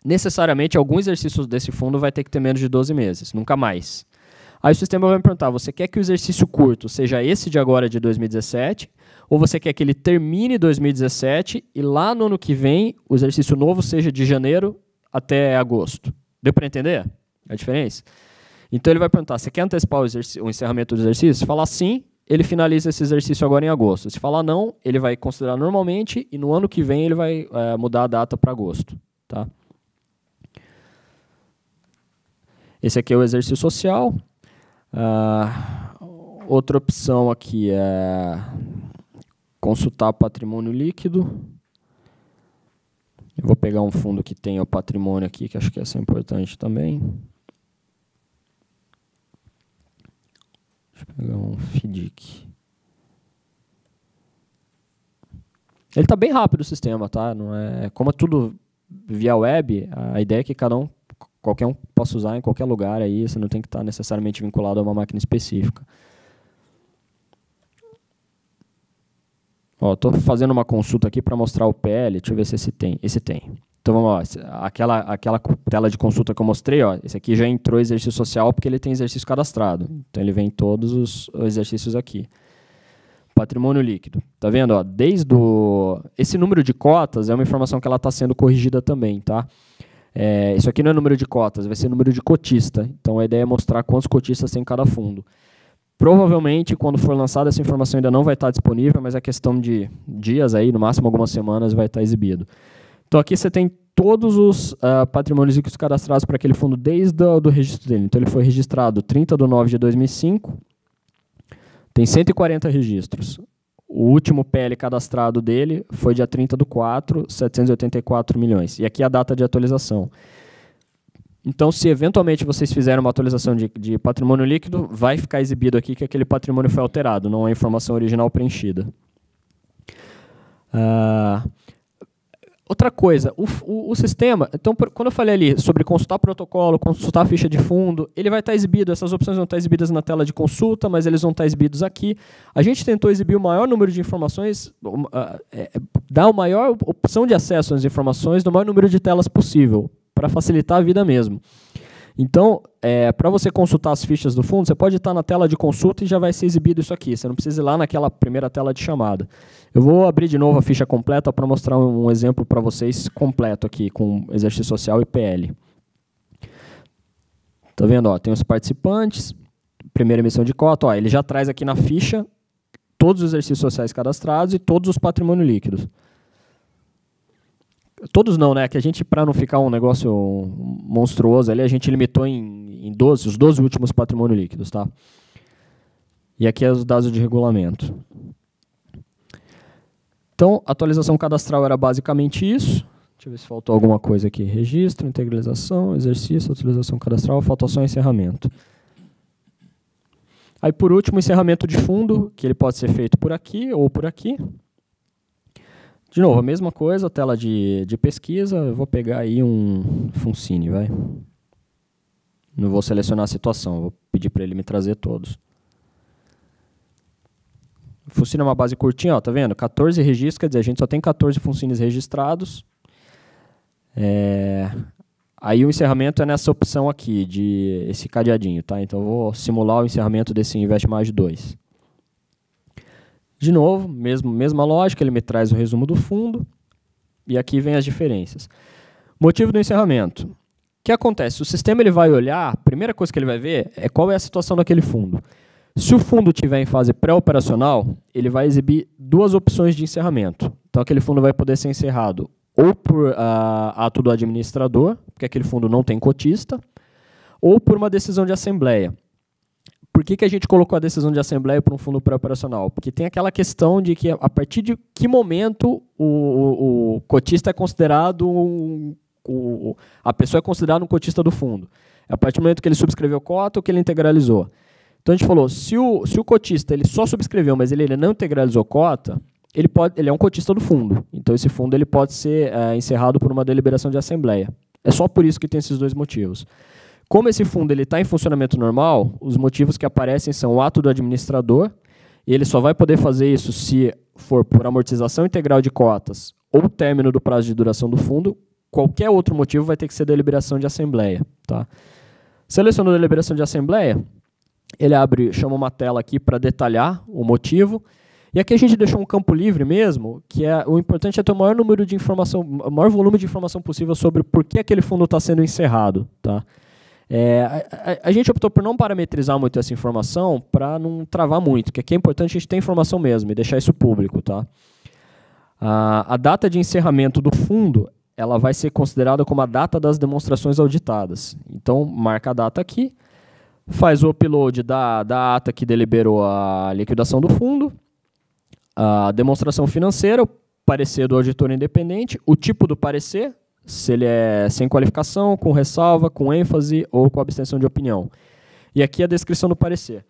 necessariamente algum exercício desse fundo vai ter que ter menos de 12 meses, nunca mais. Aí o sistema vai me perguntar, você quer que o exercício curto seja esse de agora de 2017, ou você quer que ele termine 2017 e lá no ano que vem o exercício novo seja de janeiro até agosto? Deu para entender a diferença? Então ele vai perguntar, você quer antecipar o encerramento do exercício? Se falar sim, ele finaliza esse exercício agora em agosto. Se falar não, ele vai considerar normalmente e no ano que vem ele vai mudar a data para agosto. Tá? Esse aqui é o exercício social. Outra opção aqui é consultar patrimônio líquido. Eu vou pegar um fundo que tenha o patrimônio aqui, que acho que essa é importante também. Deixa eu pegar um FDIC. Ele está bem rápido o sistema, tá? Não é, como é tudo via web, a ideia é que qualquer um possa usar em qualquer lugar, aí você não tem que estar necessariamente vinculado a uma máquina específica. Estou fazendo uma consulta aqui para mostrar o PL, deixa eu ver se esse tem. Esse tem. Então vamos lá, aquela tela de consulta que eu mostrei, esse aqui já entrou exercício social porque ele tem exercício cadastrado. Então ele vem todos os exercícios aqui. Patrimônio líquido. Tá vendo? Esse número de cotas é uma informação que ela está sendo corrigida também, tá? Isso aqui não é número de cotas, vai ser número de cotista. Então a ideia é mostrar quantos cotistas tem em cada fundo. Provavelmente, quando for lançada, essa informação ainda não vai estar disponível, mas é questão de dias, aí, no máximo algumas semanas, vai estar exibido. Então aqui você tem todos os patrimônios líquidos cadastrados para aquele fundo desde o registro dele. Então ele foi registrado 30/9/2005, tem 140 registros. O último PL cadastrado dele foi dia 30/4, 784 milhões. E aqui a data de atualização. Então, se eventualmente vocês fizerem uma atualização de patrimônio líquido, vai ficar exibido aqui que aquele patrimônio foi alterado, não é a informação original preenchida. Outra coisa, o sistema, então, quando eu falei ali sobre consultar protocolo, consultar ficha de fundo, ele vai estar exibido, essas opções vão estar exibidas na tela de consulta, mas eles vão estar exibidos aqui. A gente tentou exibir o maior número de informações, dar a maior opção de acesso às informações no maior número de telas possível, para facilitar a vida mesmo. Então, para você consultar as fichas do fundo, você pode estar na tela de consulta e já vai ser exibido isso aqui. Você não precisa ir lá naquela primeira tela de chamada. Eu vou abrir de novo a ficha completa para mostrar um exemplo para vocês completo aqui, com exercício social e PL. Tá vendo? Tem os participantes, primeira emissão de cota. Ele já traz aqui na ficha todos os exercícios sociais cadastrados e todos os patrimônios líquidos. Todos não, né? Que a gente, para não ficar um negócio monstruoso ali, a gente limitou em 12, os 12 últimos patrimônios líquidos, tá? E aqui é os dados de regulamento. Então, a atualização cadastral era basicamente isso. Deixa eu ver se faltou alguma coisa aqui. Registro, integralização, exercício, atualização cadastral, faltou só encerramento. Aí, por último, encerramento de fundo, que ele pode ser feito por aqui ou por aqui. De novo, a mesma coisa, tela de pesquisa, eu vou pegar aí um Funcine, vai. Não vou selecionar a situação, vou pedir para ele me trazer todos. Funcine é uma base curtinha, tá vendo? 14 registros, quer dizer, a gente só tem 14 Funcines registrados. Aí o encerramento é nessa opção aqui, esse cadeadinho, tá? Então eu vou simular o encerramento desse Invest Mais de 2. De novo, mesma lógica, ele me traz o resumo do fundo, e aqui vem as diferenças. Motivo do encerramento. O que acontece? O sistema ele vai olhar, a primeira coisa que ele vai ver é qual é a situação daquele fundo. Se o fundo estiver em fase pré-operacional, ele vai exibir duas opções de encerramento. Então, aquele fundo vai poder ser encerrado ou por ato do administrador, porque aquele fundo não tem cotista, ou por uma decisão de assembleia. Por que a gente colocou a decisão de assembleia para um fundo pré-operacional? Porque tem aquela questão de que, a partir de que momento o cotista é considerado, a pessoa é considerada um cotista do fundo. É a partir do momento que ele subscreveu cota ou que ele integralizou. Então, a gente falou, se o cotista ele só subscreveu, mas ele não integralizou cota, ele é um cotista do fundo. Então, esse fundo ele pode ser encerrado por uma deliberação de assembleia. É só por isso que tem esses dois motivos. Como esse fundo está em funcionamento normal, os motivos que aparecem são o ato do administrador, e ele só vai poder fazer isso se for por amortização integral de cotas ou término do prazo de duração do fundo. Qualquer outro motivo vai ter que ser deliberação de assembleia. Tá? Selecionou a deliberação de assembleia, ele chama uma tela aqui para detalhar o motivo, e aqui a gente deixou um campo livre mesmo, que o importante é ter o maior número de informação, o maior volume de informação possível sobre por que aquele fundo está sendo encerrado. Tá? A gente optou por não parametrizar muito essa informação para não travar muito, porque aqui é importante a gente ter informação mesmo e deixar isso público. Tá? A data de encerramento do fundo ela vai ser considerada como a data das demonstrações auditadas. Então, marca a data aqui, faz o upload da ata que deliberou a liquidação do fundo, a demonstração financeira, o parecer do auditor independente, o tipo do parecer, se ele é sem qualificação, com ressalva, com ênfase ou com abstenção de opinião. E aqui a descrição do parecer.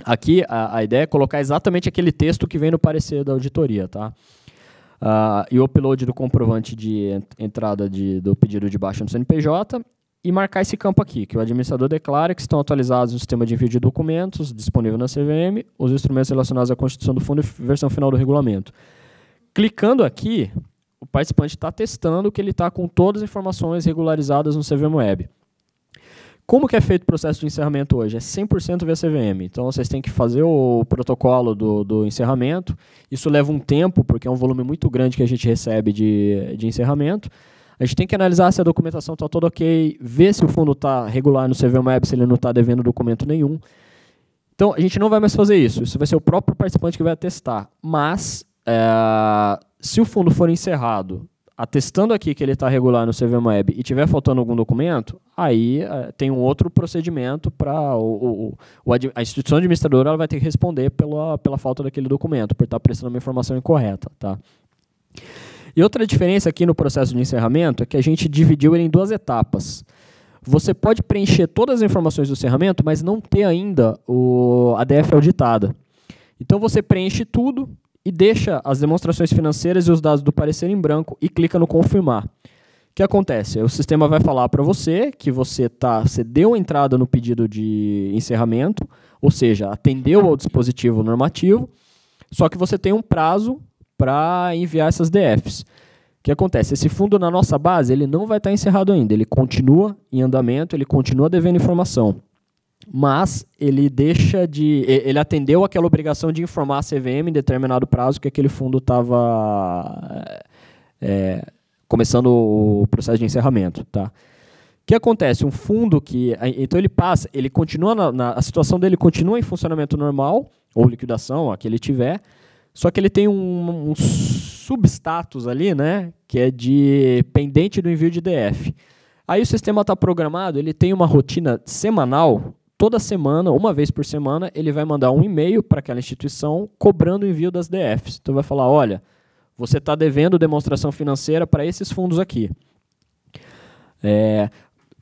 Aqui a ideia é colocar exatamente aquele texto que vem no parecer da auditoria. Tá? e o upload do comprovante de entrada do pedido de baixa no CNPJ e marcar esse campo aqui, que o administrador declara que estão atualizados no sistema de envio de documentos disponível na CVM, os instrumentos relacionados à constituição do fundo e versão final do regulamento. Clicando aqui, o participante está testando que ele está com todas as informações regularizadas no CVM Web. Como que é feito o processo de encerramento hoje? É 100% via CVM. Então, vocês têm que fazer o protocolo do encerramento. Isso leva um tempo, porque é um volume muito grande que a gente recebe de encerramento. A gente tem que analisar se a documentação está toda ok, ver se o fundo está regular no CVM Web, se ele não está devendo documento nenhum. Então, a gente não vai mais fazer isso. Isso vai ser o próprio participante que vai atestar. Mas, se o fundo for encerrado, atestando aqui que ele está regular no CVM Web e tiver faltando algum documento, aí tem um outro procedimento para a instituição administradora, ela vai ter que responder pela falta daquele documento, por estar prestando uma informação incorreta. Tá? E outra diferença aqui no processo de encerramento é que a gente dividiu ele em 2 etapas. Você pode preencher todas as informações do encerramento, mas não ter ainda a DF auditada. Então, você preenche tudo e deixa as demonstrações financeiras e os dados do parecer em branco e clica no confirmar. O que acontece? O sistema vai falar para você que você deu entrada no pedido de encerramento, ou seja, atendeu ao dispositivo normativo, só que você tem um prazo para enviar essas DFs. O que acontece? Esse fundo na nossa base ele não vai estar encerrado ainda, ele continua em andamento, ele continua devendo informação. Mas ele ele atendeu aquela obrigação de informar a CVM em determinado prazo que aquele fundo estava começando o processo de encerramento. Tá? O que acontece? Um fundo então ele continua, a situação dele continua em funcionamento normal, ou liquidação, a que ele tiver, só que ele tem um substatus ali, né, que é de pendente do envio de DF. Aí o sistema está programado, ele tem uma rotina semanal. Toda semana, uma vez por semana, ele vai mandar um e-mail para aquela instituição cobrando o envio das DFs. Então, vai falar, olha, você está devendo demonstração financeira para esses fundos aqui.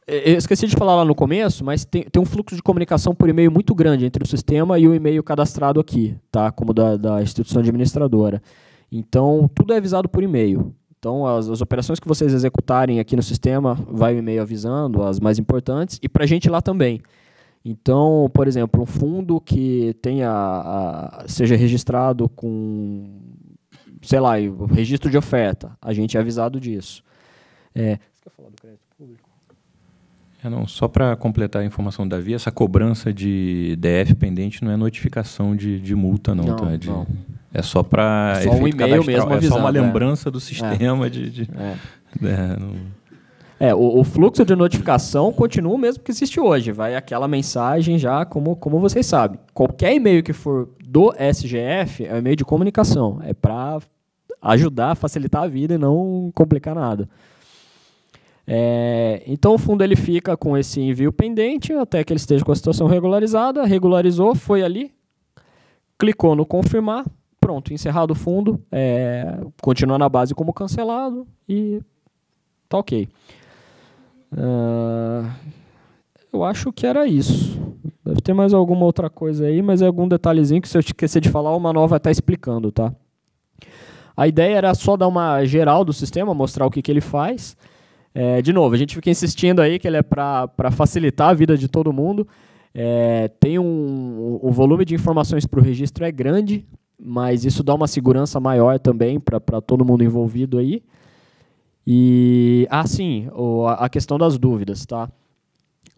Eu esqueci de falar lá no começo, mas tem um fluxo de comunicação por e-mail muito grande entre o sistema e o e-mail cadastrado aqui, tá? Como da instituição administradora. Então, tudo é avisado por e-mail. Então, as operações que vocês executarem aqui no sistema, vai o e-mail avisando, as mais importantes, e para a gente lá também. Então, por exemplo, um fundo que seja registrado com, sei lá, o registro de oferta, a gente é avisado disso. Você quer falar do crédito público? Não, só para completar a informação da Davi, essa cobrança de DF pendente não é notificação de multa, não. Não, tá? não. É só para um e-mail mesmo avisando. É só uma lembrança do sistema o fluxo de notificação continua o mesmo que existe hoje. Vai aquela mensagem já, como vocês sabem. Qualquer e-mail que for do SGF é um e-mail de comunicação. É para ajudar, facilitar a vida e não complicar nada. Então, o fundo ele fica com esse envio pendente até que ele esteja com a situação regularizada. Regularizou, foi ali, clicou no confirmar, pronto, encerrado o fundo, continua na base como cancelado e tá ok. Eu acho que era isso. Deve ter mais alguma outra coisa aí, mas é algum detalhezinho que se eu esquecer de falar, o manual vai estar explicando, tá? A ideia era só dar uma geral do sistema, mostrar o que ele faz. De novo, a gente fica insistindo aí que ele é para facilitar a vida de todo mundo. Tem o volume de informações para o registro é grande, mas isso dá uma segurança maior também para todo mundo envolvido aí. E, sim, a questão das dúvidas, tá?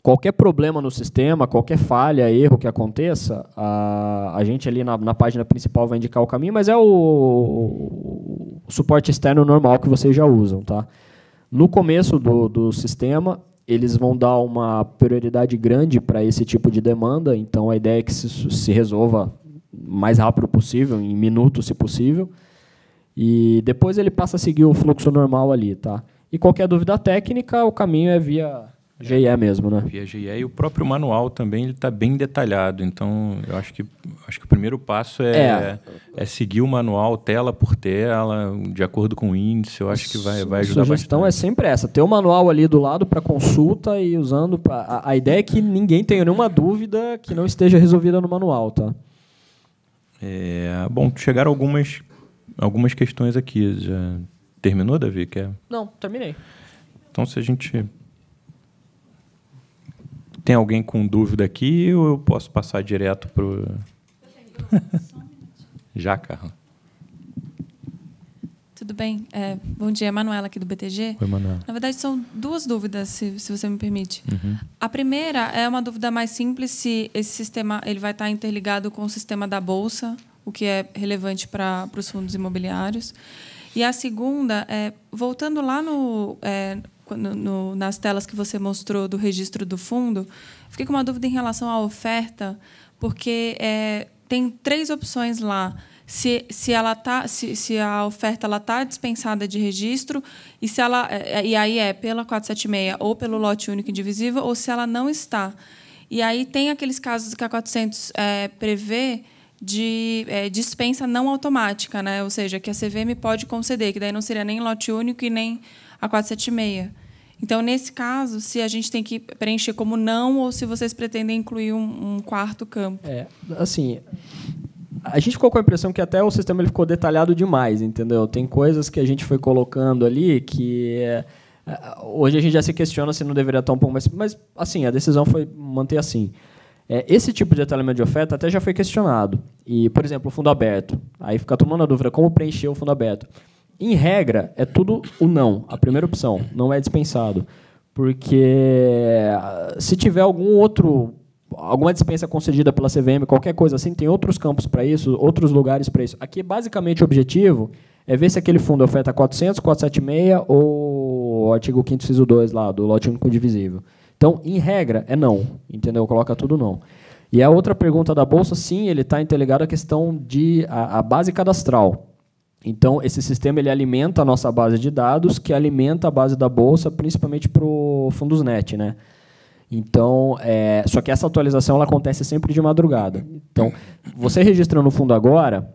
Qualquer problema no sistema, qualquer falha, erro que aconteça, a gente ali na página principal vai indicar o caminho, mas é o suporte externo normal que vocês já usam, tá? No começo do sistema, eles vão dar uma prioridade grande para esse tipo de demanda, então a ideia é que se resolva o mais rápido possível, em minutos, se possível. E depois ele passa a seguir o fluxo normal ali, tá? E qualquer dúvida técnica, o caminho é via GE mesmo, né? Via GE e o próprio manual também ele está bem detalhado. Então, eu acho que o primeiro passo é seguir o manual tela por tela, de acordo com o índice. Eu acho que vai ajudar bastante. A sugestão é sempre essa, ter o manual ali do lado para consulta e usando... A ideia é que ninguém tenha nenhuma dúvida que não esteja resolvida no manual, tá? Bom, chegaram algumas algumas questões aqui. Já terminou, Davi? Quer? Não, terminei. Então, se a gente... Tem alguém com dúvida aqui ou eu posso passar direto para o... Já, Carla. Tudo bem? Bom dia, Manuela, aqui do BTG. Oi, Manuela. Na verdade, são duas dúvidas, se você me permite. Uhum. A primeira é uma dúvida mais simples, se esse sistema ele vai estar interligado com o sistema da Bolsa, o que é relevante para os fundos imobiliários. E a segunda, voltando lá nas telas que você mostrou do registro do fundo, fiquei com uma dúvida em relação à oferta, porque tem 3 opções lá. Se a oferta está dispensada de registro, e aí é pela 476 ou pelo lote único indivisível, ou se ela não está. E aí tem aqueles casos que a 400 prevê de dispensa não automática, né? Ou seja, que a CVM pode conceder, que daí não seria nem lote único e nem a 476. Então, nesse caso, se a gente tem que preencher como não ou se vocês pretendem incluir um quarto campo. Assim, a gente ficou com a impressão que até o sistema ele ficou detalhado demais, entendeu? Tem coisas que a gente foi colocando ali que hoje a gente já se questiona se não deveria estar um pouco mais... Mas, assim, a decisão foi manter assim. Esse tipo de detalhamento de oferta até já foi questionado. E, por exemplo, o fundo aberto. Aí fica todo mundo na dúvida como preencher o fundo aberto. Em regra, é tudo o não, a primeira opção, não é dispensado. Porque se tiver alguma dispensa concedida pela CVM, qualquer coisa assim, tem outros campos para isso, outros lugares para isso. Aqui, basicamente, o objetivo é ver se aquele fundo oferta 400, 476 ou o artigo 5º, inciso 2, lá, do lote único indivisível. Então, em regra, é não, entendeu? Coloca tudo não. E a outra pergunta da Bolsa, sim, ele está interligado à questão de a base cadastral. Então, esse sistema ele alimenta a nossa base de dados, que alimenta a base da Bolsa, principalmente para o Fundusnet, né? Então, só que essa atualização ela acontece sempre de madrugada. Então, você registrando o fundo agora,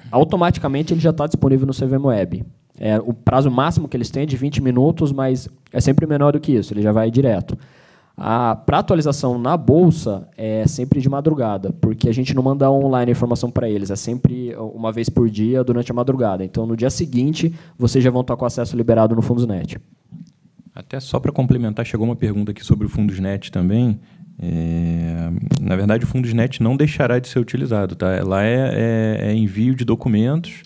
automaticamente ele já está disponível no CVM Web. O prazo máximo que eles têm é de 20 minutos, mas é sempre menor do que isso, ele já vai direto. Para atualização na Bolsa, é sempre de madrugada, porque a gente não manda online a informação para eles, é sempre uma vez por dia, durante a madrugada. Então, no dia seguinte, vocês já vão estar com acesso liberado no Fundusnet. Até só para complementar, chegou uma pergunta aqui sobre o Fundusnet também. Na verdade, o Fundusnet não deixará de ser utilizado. Tá? Lá é envio de documentos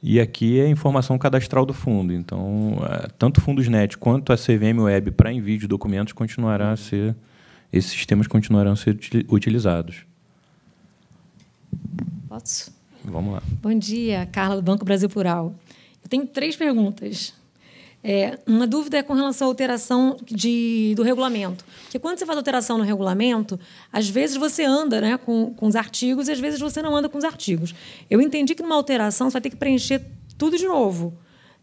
e aqui é informação cadastral do fundo. Então, tanto o Fundusnet quanto a CVM Web para envio de documentos esses sistemas continuarão a ser utilizados. Posso? Vamos lá. Bom dia, Carla, do Banco Brasil Plural. Eu tenho 3 perguntas. Uma dúvida é com relação à alteração do regulamento. Porque quando você faz alteração no regulamento, às vezes você anda, né, com os artigos e às vezes você não anda com os artigos. Eu entendi que numa alteração você vai ter que preencher tudo de novo.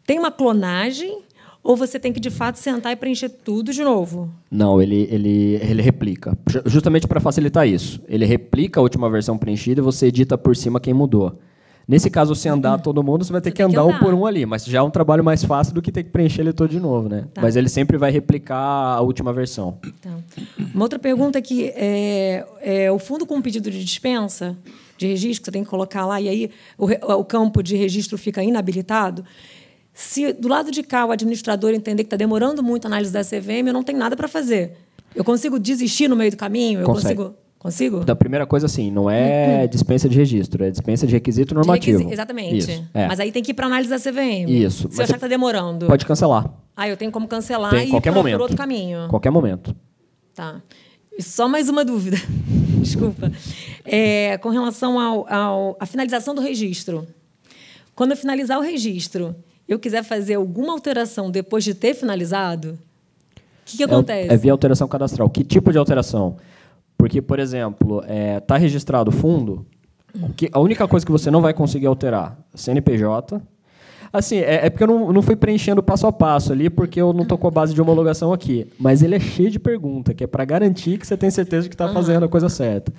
Tem uma clonagem ou você tem que, de fato, sentar e preencher tudo de novo? Não, ele replica. Justamente para facilitar isso. Ele replica a última versão preenchida e você edita por cima quem mudou. Nesse caso, se andar todo mundo, você vai ter que andar um por um ali. Mas já é um trabalho mais fácil do que ter que preencher ele todo de novo, né? Tá. Mas ele sempre vai replicar a última versão. Tá. Uma outra pergunta aqui o fundo com pedido de dispensa de registro, que você tem que colocar lá, e aí o campo de registro fica inabilitado. Se do lado de cá o administrador entender que está demorando muito a análise da CVM, eu não tenho nada para fazer. Eu consigo desistir no meio do caminho? Consigo? Da primeira coisa, assim, não é dispensa de registro, é dispensa de requisito normativo. Exatamente. Isso, Mas aí tem que ir para a análise da CVM. Isso. Se eu achar que está demorando. Pode cancelar. Eu tenho como cancelar e ir para outro caminho. Qualquer momento. Tá. E só mais uma dúvida. Desculpa. Com relação à finalização do registro. Quando eu finalizar o registro, eu quiser fazer alguma alteração depois de ter finalizado, o que acontece? Via alteração cadastral. Que tipo de alteração? Porque, por exemplo, está registrado o fundo, a única coisa que você não vai conseguir alterar, CNPJ. Assim, porque eu não fui preenchendo passo a passo ali, porque eu não estou com a base de homologação aqui. Mas ele é cheio de pergunta, que é para garantir que você tem certeza de que está fazendo a coisa certa.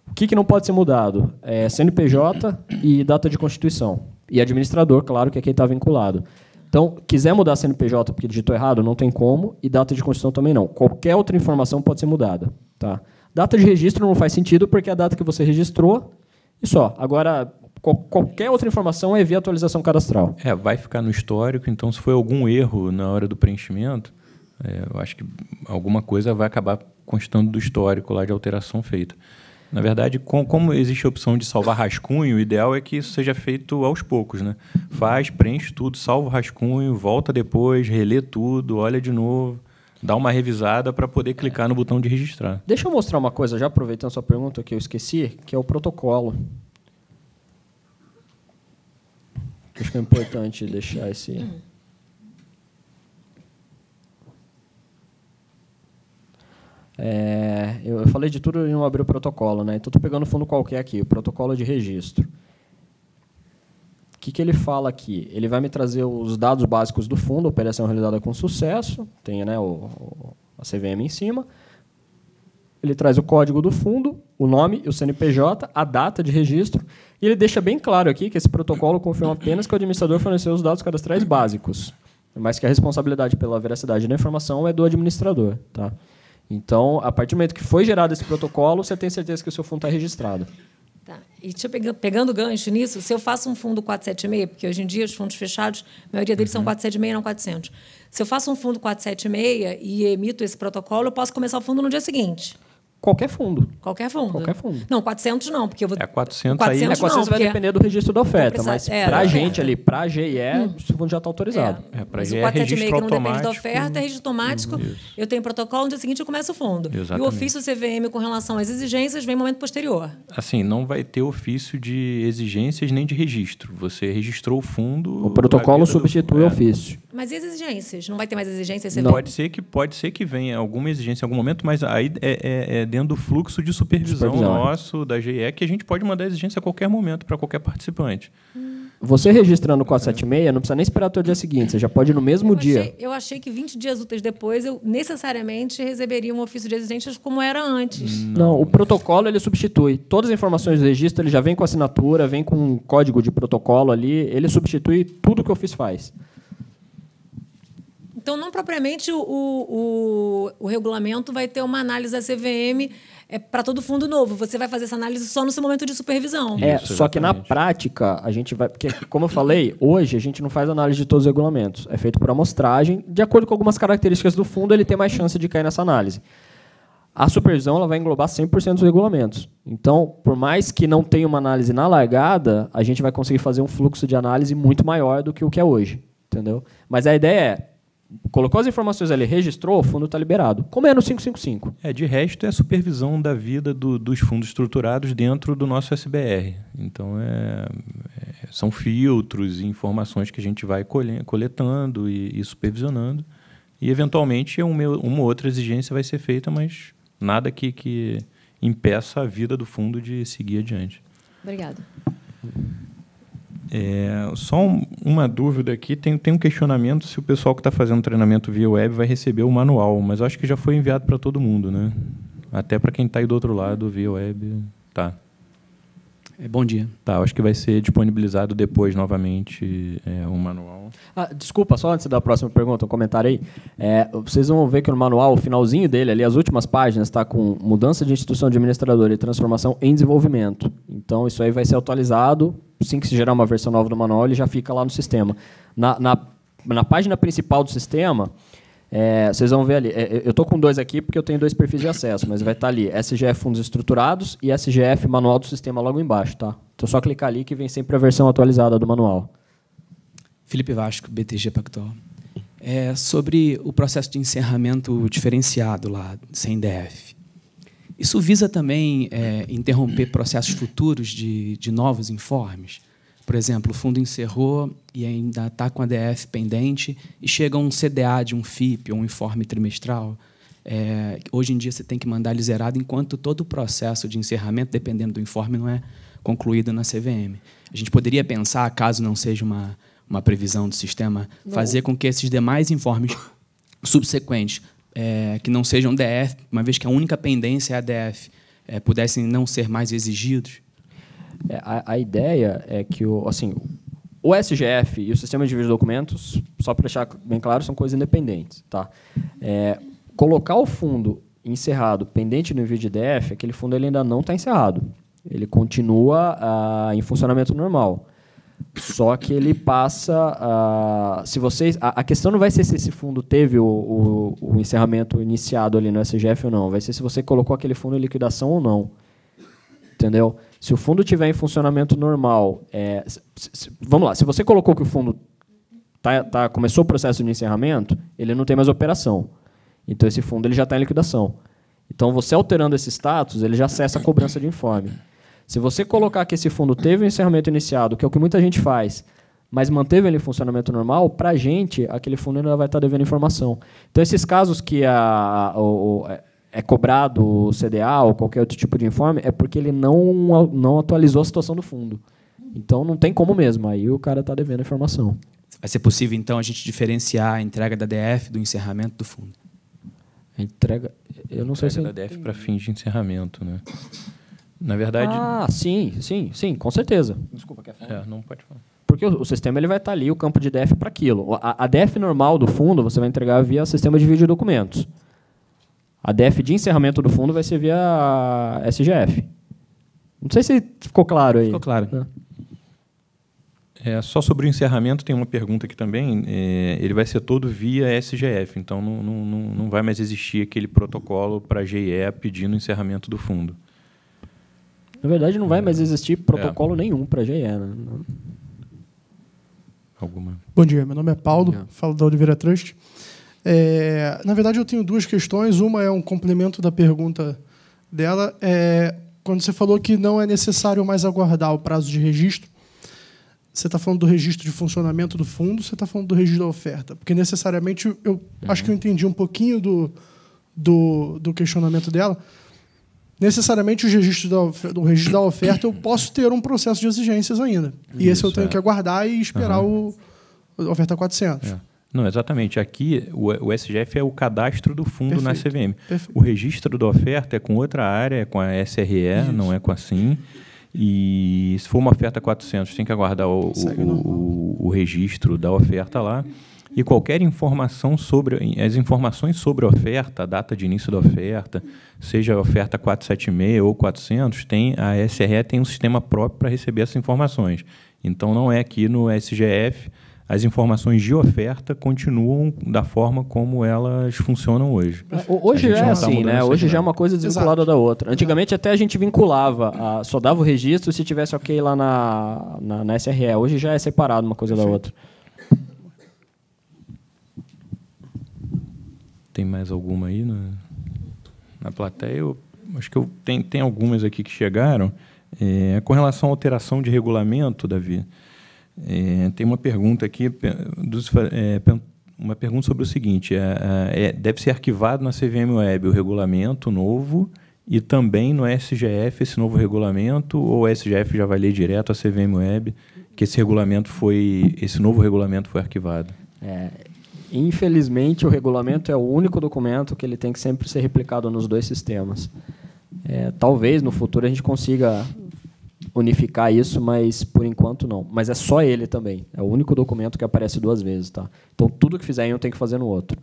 O que não pode ser mudado? CNPJ e data de constituição. E administrador, claro, que é quem está vinculado. Então, quiser mudar CNPJ porque digitou errado, não tem como, e data de constituição também não. Qualquer outra informação pode ser mudada. Tá? Data de registro não faz sentido porque é a data que você registrou e só. Agora, qualquer outra informação é via atualização cadastral. Vai ficar no histórico, então se foi algum erro na hora do preenchimento, eu acho que alguma coisa vai acabar constando do histórico lá de alteração feita. Na verdade, como existe a opção de salvar rascunho, o ideal é que isso seja feito aos poucos, né? Faz, preenche tudo, salva o rascunho, volta depois, relê tudo, olha de novo, dá uma revisada para poder clicar no botão de registrar. Deixa eu mostrar uma coisa, já aproveitando a sua pergunta, que eu esqueci, que é o protocolo. Acho que é importante deixar esse... Eu falei de tudo e não abri o protocolo, né? Então, estou pegando um fundo qualquer aqui, o protocolo de registro. O que ele fala aqui? Ele vai me trazer os dados básicos do fundo, operação realizada com sucesso, tem, né, a CVM em cima. Ele traz o código do fundo, o nome e o CNPJ, a data de registro, e ele deixa bem claro aqui que esse protocolo confirma apenas que o administrador forneceu os dados cadastrais básicos, mas que a responsabilidade pela veracidade da informação é do administrador. Tá? Então, a partir do momento que foi gerado esse protocolo, você tem certeza que o seu fundo está registrado. Tá. E pegando gancho nisso, se eu faço um fundo 476, porque hoje em dia os fundos fechados, a maioria deles são 476, não 400. Se eu faço um fundo 476 e emito esse protocolo, eu posso começar o fundo no dia seguinte. Qualquer fundo. Qualquer fundo. Qualquer fundo. Não, 400 não, porque eu vou... 400 400 aí... 400 vai depender do registro da oferta, mas para a gente ali, para a GIE, o fundo já está autorizado. Para a Mas GIE o 476 que não depende automático. da oferta é registro automático, eu tenho protocolo, no dia seguinte eu começo o fundo. Exatamente. E o ofício CVM com relação às exigências vem no momento posterior. Assim, não vai ter ofício de exigências nem de registro. Você registrou o fundo... O protocolo substitui o ofício. Mas e as exigências? Não vai ter mais exigências? Não. Pode ser que venha alguma exigência em algum momento, mas aí é dentro do fluxo de supervisão nosso, da GE, que a gente pode mandar exigência a qualquer momento para qualquer participante. Você registrando o 476, não precisa nem esperar até o dia seguinte, você já pode ir no mesmo dia. Eu achei que 20 dias úteis depois eu necessariamente receberia um ofício de exigências como era antes. Não, o protocolo ele substitui. Todas as informações do registro, ele já vem com assinatura, vem com um código de protocolo ali, ele substitui tudo que o ofício faz. Então, não propriamente o regulamento vai ter uma análise da CVM para todo fundo novo. Você vai fazer essa análise só no seu momento de supervisão. Isso, só que na prática, a gente vai... Porque, como eu falei, hoje a gente não faz análise de todos os regulamentos. É feito por amostragem. De acordo com algumas características do fundo, ele tem mais chance de cair nessa análise. A supervisão ela vai englobar 100% dos regulamentos. Então, por mais que não tenha uma análise na largada, a gente vai conseguir fazer um fluxo de análise muito maior do que o que é hoje. Entendeu? Mas a ideia é... Colocou as informações ali, registrou, o fundo está liberado. Como é no 555. De resto, é a supervisão da vida dos fundos estruturados dentro do nosso SBR. Então, são filtros e informações que a gente vai coletando e supervisionando. E, eventualmente, uma outra exigência vai ser feita, mas nada que impeça a vida do fundo de seguir adiante. Obrigada. Só uma dúvida aqui, tem um questionamento se o pessoal que está fazendo treinamento via web vai receber o manual, mas eu acho que já foi enviado para todo mundo, né? Até para quem está aí do outro lado via web. Tá. Bom dia. Tá, acho que vai ser disponibilizado depois novamente o manual. Desculpa, só antes da próxima pergunta, um comentário aí. Vocês vão ver que no manual, o finalzinho dele, ali, as últimas páginas, está com mudança de instituição administradora e transformação em desenvolvimento. Então, isso aí vai ser atualizado. Assim que se gerar uma versão nova do manual, ele já fica lá no sistema. Na página principal do sistema, vocês vão ver ali. Eu estou com 2 aqui porque eu tenho 2 perfis de acesso, mas vai estar ali SGF Fundos Estruturados e SGF Manual do Sistema logo embaixo. Tá? Então, só clicar ali que vem sempre a versão atualizada do manual. Felipe Vasco, BTG Pactual. Sobre o processo de encerramento diferenciado lá, sem DF. Isso visa também interromper processos futuros de novos informes? Por exemplo, o fundo encerrou e ainda está com a DF pendente e chega um CDA de um FIP ou um informe trimestral. Hoje em dia você tem que mandar ele zerado enquanto todo o processo de encerramento, dependendo do informe, não é concluído na CVM. A gente poderia pensar, caso não seja uma previsão do sistema, fazer com que esses demais informes subsequentes, que não sejam DF, uma vez que a única pendência é a DF, pudessem não ser mais exigidos? A ideia é que o SGF e o Sistema de Envio de Documentos, só para deixar bem claro, são coisas independentes. Tá? Colocar o fundo encerrado pendente no envio de DF, aquele fundo ele ainda não está encerrado. Ele continua em funcionamento normal. Só que ele passa... se vocês, a questão não vai ser se esse fundo teve o encerramento iniciado ali no SGF ou não. Vai ser se você colocou aquele fundo em liquidação ou não. Entendeu? Se o fundo estiver em funcionamento normal... vamos lá. Se você colocou que o fundo começou o processo de encerramento, ele não tem mais operação. Então, esse fundo ele já está em liquidação. Então, você alterando esse status, ele já cessa a cobrança de informe. Se você colocar que esse fundo teve um encerramento iniciado, que é o que muita gente faz, mas manteve ele em funcionamento normal, para a gente, aquele fundo ainda vai estar devendo informação. Então, esses casos que é cobrado o CDA ou qualquer outro tipo de informe, é porque ele não atualizou a situação do fundo. Então, não tem como mesmo. Aí o cara está devendo informação. Vai ser possível, então, a gente diferenciar a entrega da DF do encerramento do fundo? A entrega... Eu não sei se... da DF para fins de encerramento, né? Na verdade... sim, com certeza. Desculpa, quer falar? Não pode falar. Porque o sistema ele vai estar ali, o campo de DF para aquilo. A DF normal do fundo você vai entregar via sistema de vídeo e documentos. A DF de encerramento do fundo vai ser via SGF. Não sei se ficou claro aí. Ficou claro. Só sobre o encerramento, tem uma pergunta aqui também. Ele vai ser todo via SGF, então não vai mais existir aquele protocolo para a GE pedindo encerramento do fundo. Na verdade, não vai mais existir protocolo nenhum para a GE. Né? Alguma? Bom dia, meu nome é Paulo, falo da Oliveira Trust. Na verdade, eu tenho duas questões. Uma é um complemento da pergunta dela. Quando você falou que não é necessário mais aguardar o prazo de registro, você está falando do registro de funcionamento do fundo, você está falando do registro da oferta? Porque, necessariamente, eu acho que eu entendi um pouquinho do questionamento dela. Necessariamente, do registro da oferta, eu posso ter um processo de exigências ainda. E esse eu tenho que aguardar e esperar a oferta 400. Não, exatamente. Aqui, o SGF é o cadastro do fundo na CVM. Perfeito. O registro da oferta é com outra área, é com a SRE, não é com a SIM. E se for uma oferta 400, tem que aguardar o registro da oferta lá. E qualquer informação as informações sobre a oferta, a data de início da oferta, seja a oferta 476 ou 400, a SRE tem um sistema próprio para receber essas informações. Então, não é aqui no SGF, as informações de oferta continuam da forma como elas funcionam hoje. Hoje já é assim, né? Hoje já é uma coisa desvinculada da outra. Antigamente até a gente vinculava, só dava o registro se tivesse ok lá na SRE. Hoje já é separado uma coisa da outra. Tem mais alguma aí na plateia? Acho que tem algumas aqui que chegaram. Com relação à alteração de regulamento, Davi, tem uma pergunta aqui, uma pergunta sobre o seguinte: deve ser arquivado na CVM Web o regulamento novo e também no SGF esse novo regulamento, ou o SGF já vai ler direto a CVM Web que esse novo regulamento foi arquivado? Infelizmente, o regulamento é o único documento que ele tem que sempre ser replicado nos dois sistemas. Talvez, no futuro, a gente consiga unificar isso, mas, por enquanto, não. Mas é só ele também. É o único documento que aparece duas vezes. Tá? Então, tudo que fizer em um tem que fazer no outro.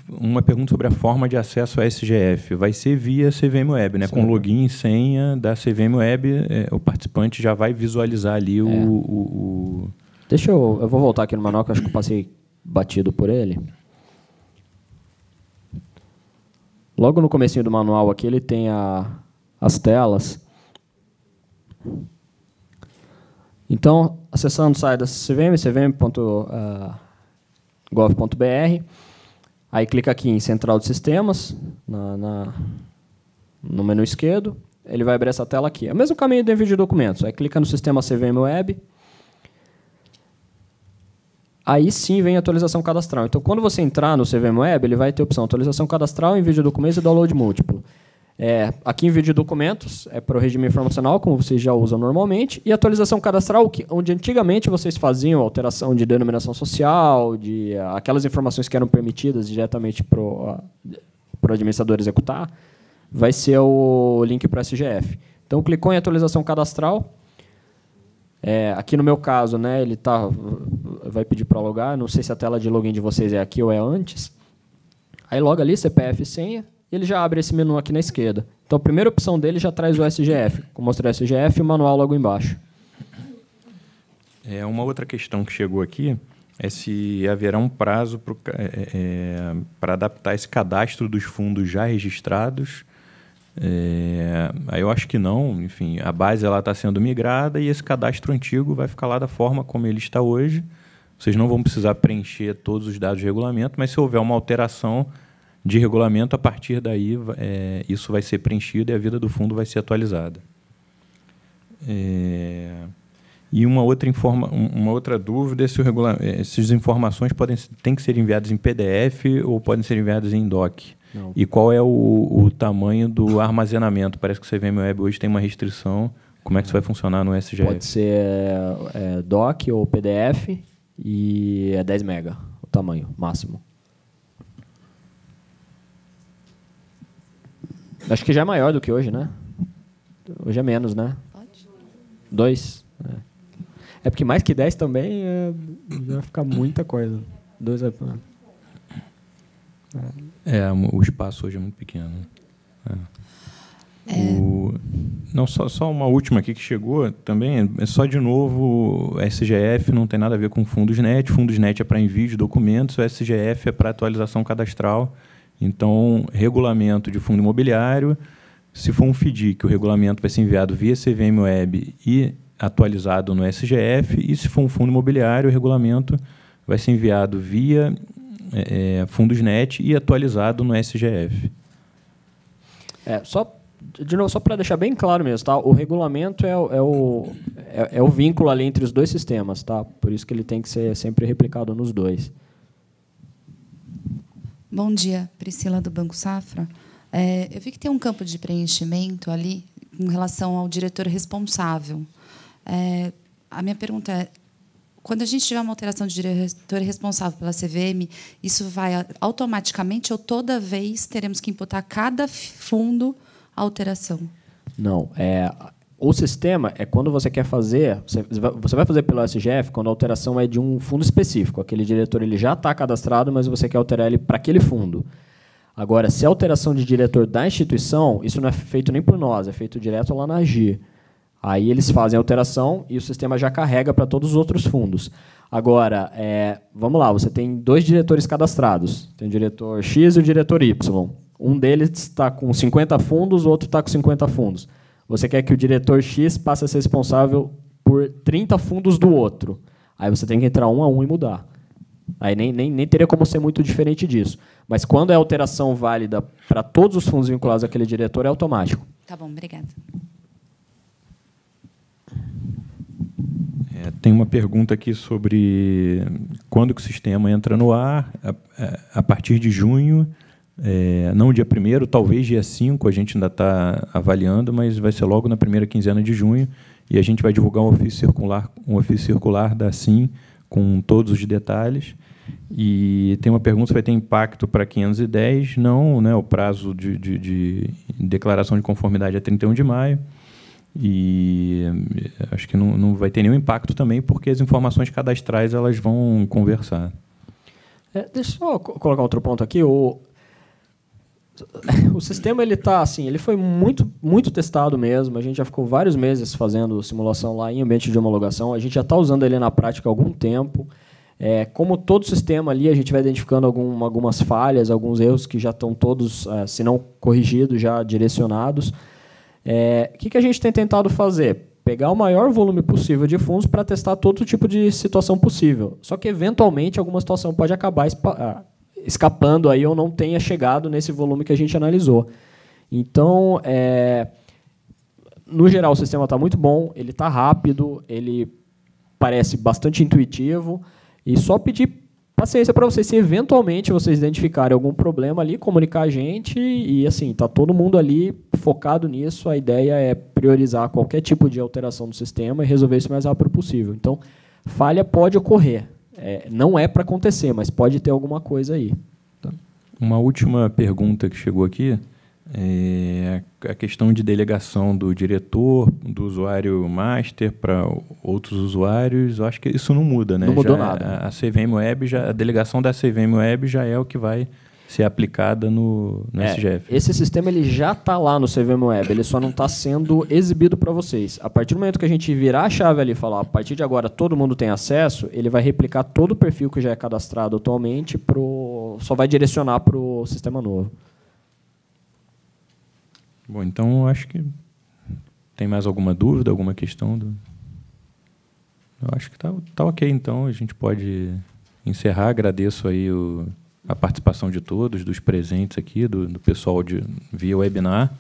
Uma pergunta sobre a forma de acesso à SGF. Vai ser via CVM Web, né? Com login e senha da CVM Web, o participante já vai visualizar ali o... Eu vou voltar aqui no manual, que eu acho que eu passei batido por ele. Logo no comecinho do manual aqui, ele tem as telas. Então, acessando o site da CVM, cvm.gov.br, aí clica aqui em Central de Sistemas, no menu esquerdo, ele vai abrir essa tela aqui. É o mesmo caminho do envio de documentos. Aí clica no sistema CVM Web. Aí sim vem a atualização cadastral. Então, quando você entrar no CVM Web, ele vai ter a opção atualização cadastral, envio de documentos e download múltiplo. Aqui, envio de documentos é para o regime informacional, como vocês já usam normalmente, e atualização cadastral, onde antigamente vocês faziam alteração de denominação social, de aquelas informações que eram permitidas diretamente para o administrador executar, vai ser o link para o SGF. Então, clicou em atualização cadastral. Aqui no meu caso, né, ele vai pedir para logar. Não sei se a tela de login de vocês é aqui ou é antes. Aí loga ali, CPF e senha, e ele já abre esse menu aqui na esquerda. Então, a primeira opção dele já traz o SGF, como mostrar o SGF e o manual logo embaixo. Uma outra questão que chegou aqui é se haverá um prazo para adaptar esse cadastro dos fundos já registrados. Eu acho que não. Enfim, a base está sendo migrada e esse cadastro antigo vai ficar lá da forma como ele está hoje. Vocês não vão precisar preencher todos os dados de regulamento, mas se houver uma alteração de regulamento, a partir daí isso vai ser preenchido e a vida do fundo vai ser atualizada. E uma outra dúvida é se essas informações têm que ser enviadas em PDF ou podem ser enviadas em DOC. Não. E qual é o tamanho do armazenamento? Parece que o CVM Web hoje tem uma restrição. Como é que isso vai funcionar no SGF? Pode ser DOC ou PDF e é 10 MB o tamanho máximo. Acho que já é maior do que hoje, né? Hoje é menos, né? Pode. 2. É porque mais que 10 também vai ficar muita coisa. 2 o espaço hoje é muito pequeno. Não, só uma última aqui que chegou também, é só de novo, SGF não tem nada a ver com fundos net. Fundos net é para envio de documentos, o SGF é para atualização cadastral. Então, regulamento de fundo imobiliário, se for um FDIC, o regulamento vai ser enviado via CVM Web e atualizado no SGF, e se for um fundo imobiliário, o regulamento vai ser enviado via fundos net e atualizado no SGF. De novo, só para deixar bem claro mesmo, tá? O regulamento é o vínculo ali entre os dois sistemas, tá? Por isso que ele tem que ser sempre replicado nos dois. Bom dia, Priscila, do Banco Safra. Eu vi que tem um campo de preenchimento ali em relação ao diretor responsável. A minha pergunta é, quando a gente tiver uma alteração de diretor responsável pela CVM, isso vai automaticamente ou toda vez teremos que imputar cada fundo a alteração? Não. O sistema é quando você quer fazer... Você vai fazer pelo SGF quando a alteração é de um fundo específico. Aquele diretor ele já está cadastrado, mas você quer alterar ele para aquele fundo. Agora, se é alteração de diretor da instituição, isso não é feito nem por nós, é feito direto lá na AGI. Aí eles fazem a alteração e o sistema já carrega para todos os outros fundos. Agora, vamos lá, você tem 2 diretores cadastrados. Tem o diretor X e o diretor Y. Um deles está com 50 fundos, o outro está com 50 fundos. Você quer que o diretor X passe a ser responsável por 30 fundos do outro. Aí você tem que entrar um a um e mudar. Aí nem teria como ser muito diferente disso. Mas quando é alteração válida para todos os fundos vinculados àquele diretor, é automático. Tá bom, obrigada. Tem uma pergunta aqui sobre quando que o sistema entra no ar. A partir de junho, não dia 1º, talvez dia 5, a gente ainda está avaliando, mas vai ser logo na primeira quinzena de junho, e a gente vai divulgar um ofício circular da SIM com todos os detalhes. E tem uma pergunta se vai ter impacto para 510. Não, né? O prazo de declaração de conformidade é 31 de maio. E acho que não vai ter nenhum impacto também, porque as informações cadastrais elas vão conversar. Deixa eu só colocar outro ponto aqui. O sistema ele foi muito testado mesmo. A gente já ficou vários meses fazendo simulação lá em ambiente de homologação. A gente já está usando ele na prática há algum tempo. Como todo sistema ali, a gente vai identificando algumas falhas, alguns erros que já estão todos, se não corrigidos, já direcionados. O que a gente tem tentado fazer? Pegar o maior volume possível de fundos para testar todo tipo de situação possível. Só que, eventualmente, alguma situação pode acabar escapando aí ou não tenha chegado nesse volume que a gente analisou. Então, no geral, o sistema está muito bom, ele está rápido, ele parece bastante intuitivo, e só pedir paciência para vocês, se eventualmente vocês identificarem algum problema ali, comunicar a gente, e assim, está todo mundo ali focado nisso. A ideia é priorizar qualquer tipo de alteração do sistema e resolver isso o mais rápido possível. Então, falha pode ocorrer. Não é para acontecer, mas pode ter alguma coisa aí. Tá? Uma última pergunta que chegou aqui é a questão de delegação do diretor, do usuário master para outros usuários. Eu acho que isso não muda, né? Não mudou nada. A CVM Web, a delegação da CVM Web já é o que vai ser aplicada no SGF. Esse sistema ele já está lá no CVM Web, ele só não está sendo exibido para vocês. A partir do momento que a gente virar a chave ali e falar, a partir de agora todo mundo tem acesso, ele vai replicar todo o perfil que já é cadastrado atualmente, só vai direcionar para o sistema novo. Bom, então acho que tem mais alguma dúvida, alguma questão? Eu acho que tá ok, então a gente pode encerrar. Agradeço aí a participação de todos, dos presentes aqui, do pessoal via webinar.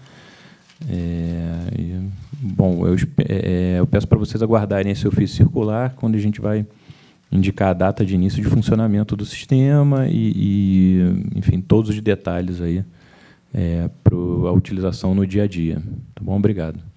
Bom, eu peço para vocês aguardarem esse ofício circular, quando a gente vai indicar a data de início de funcionamento do sistema enfim, todos os detalhes aí para a utilização no dia a dia. Tá bom? Obrigado.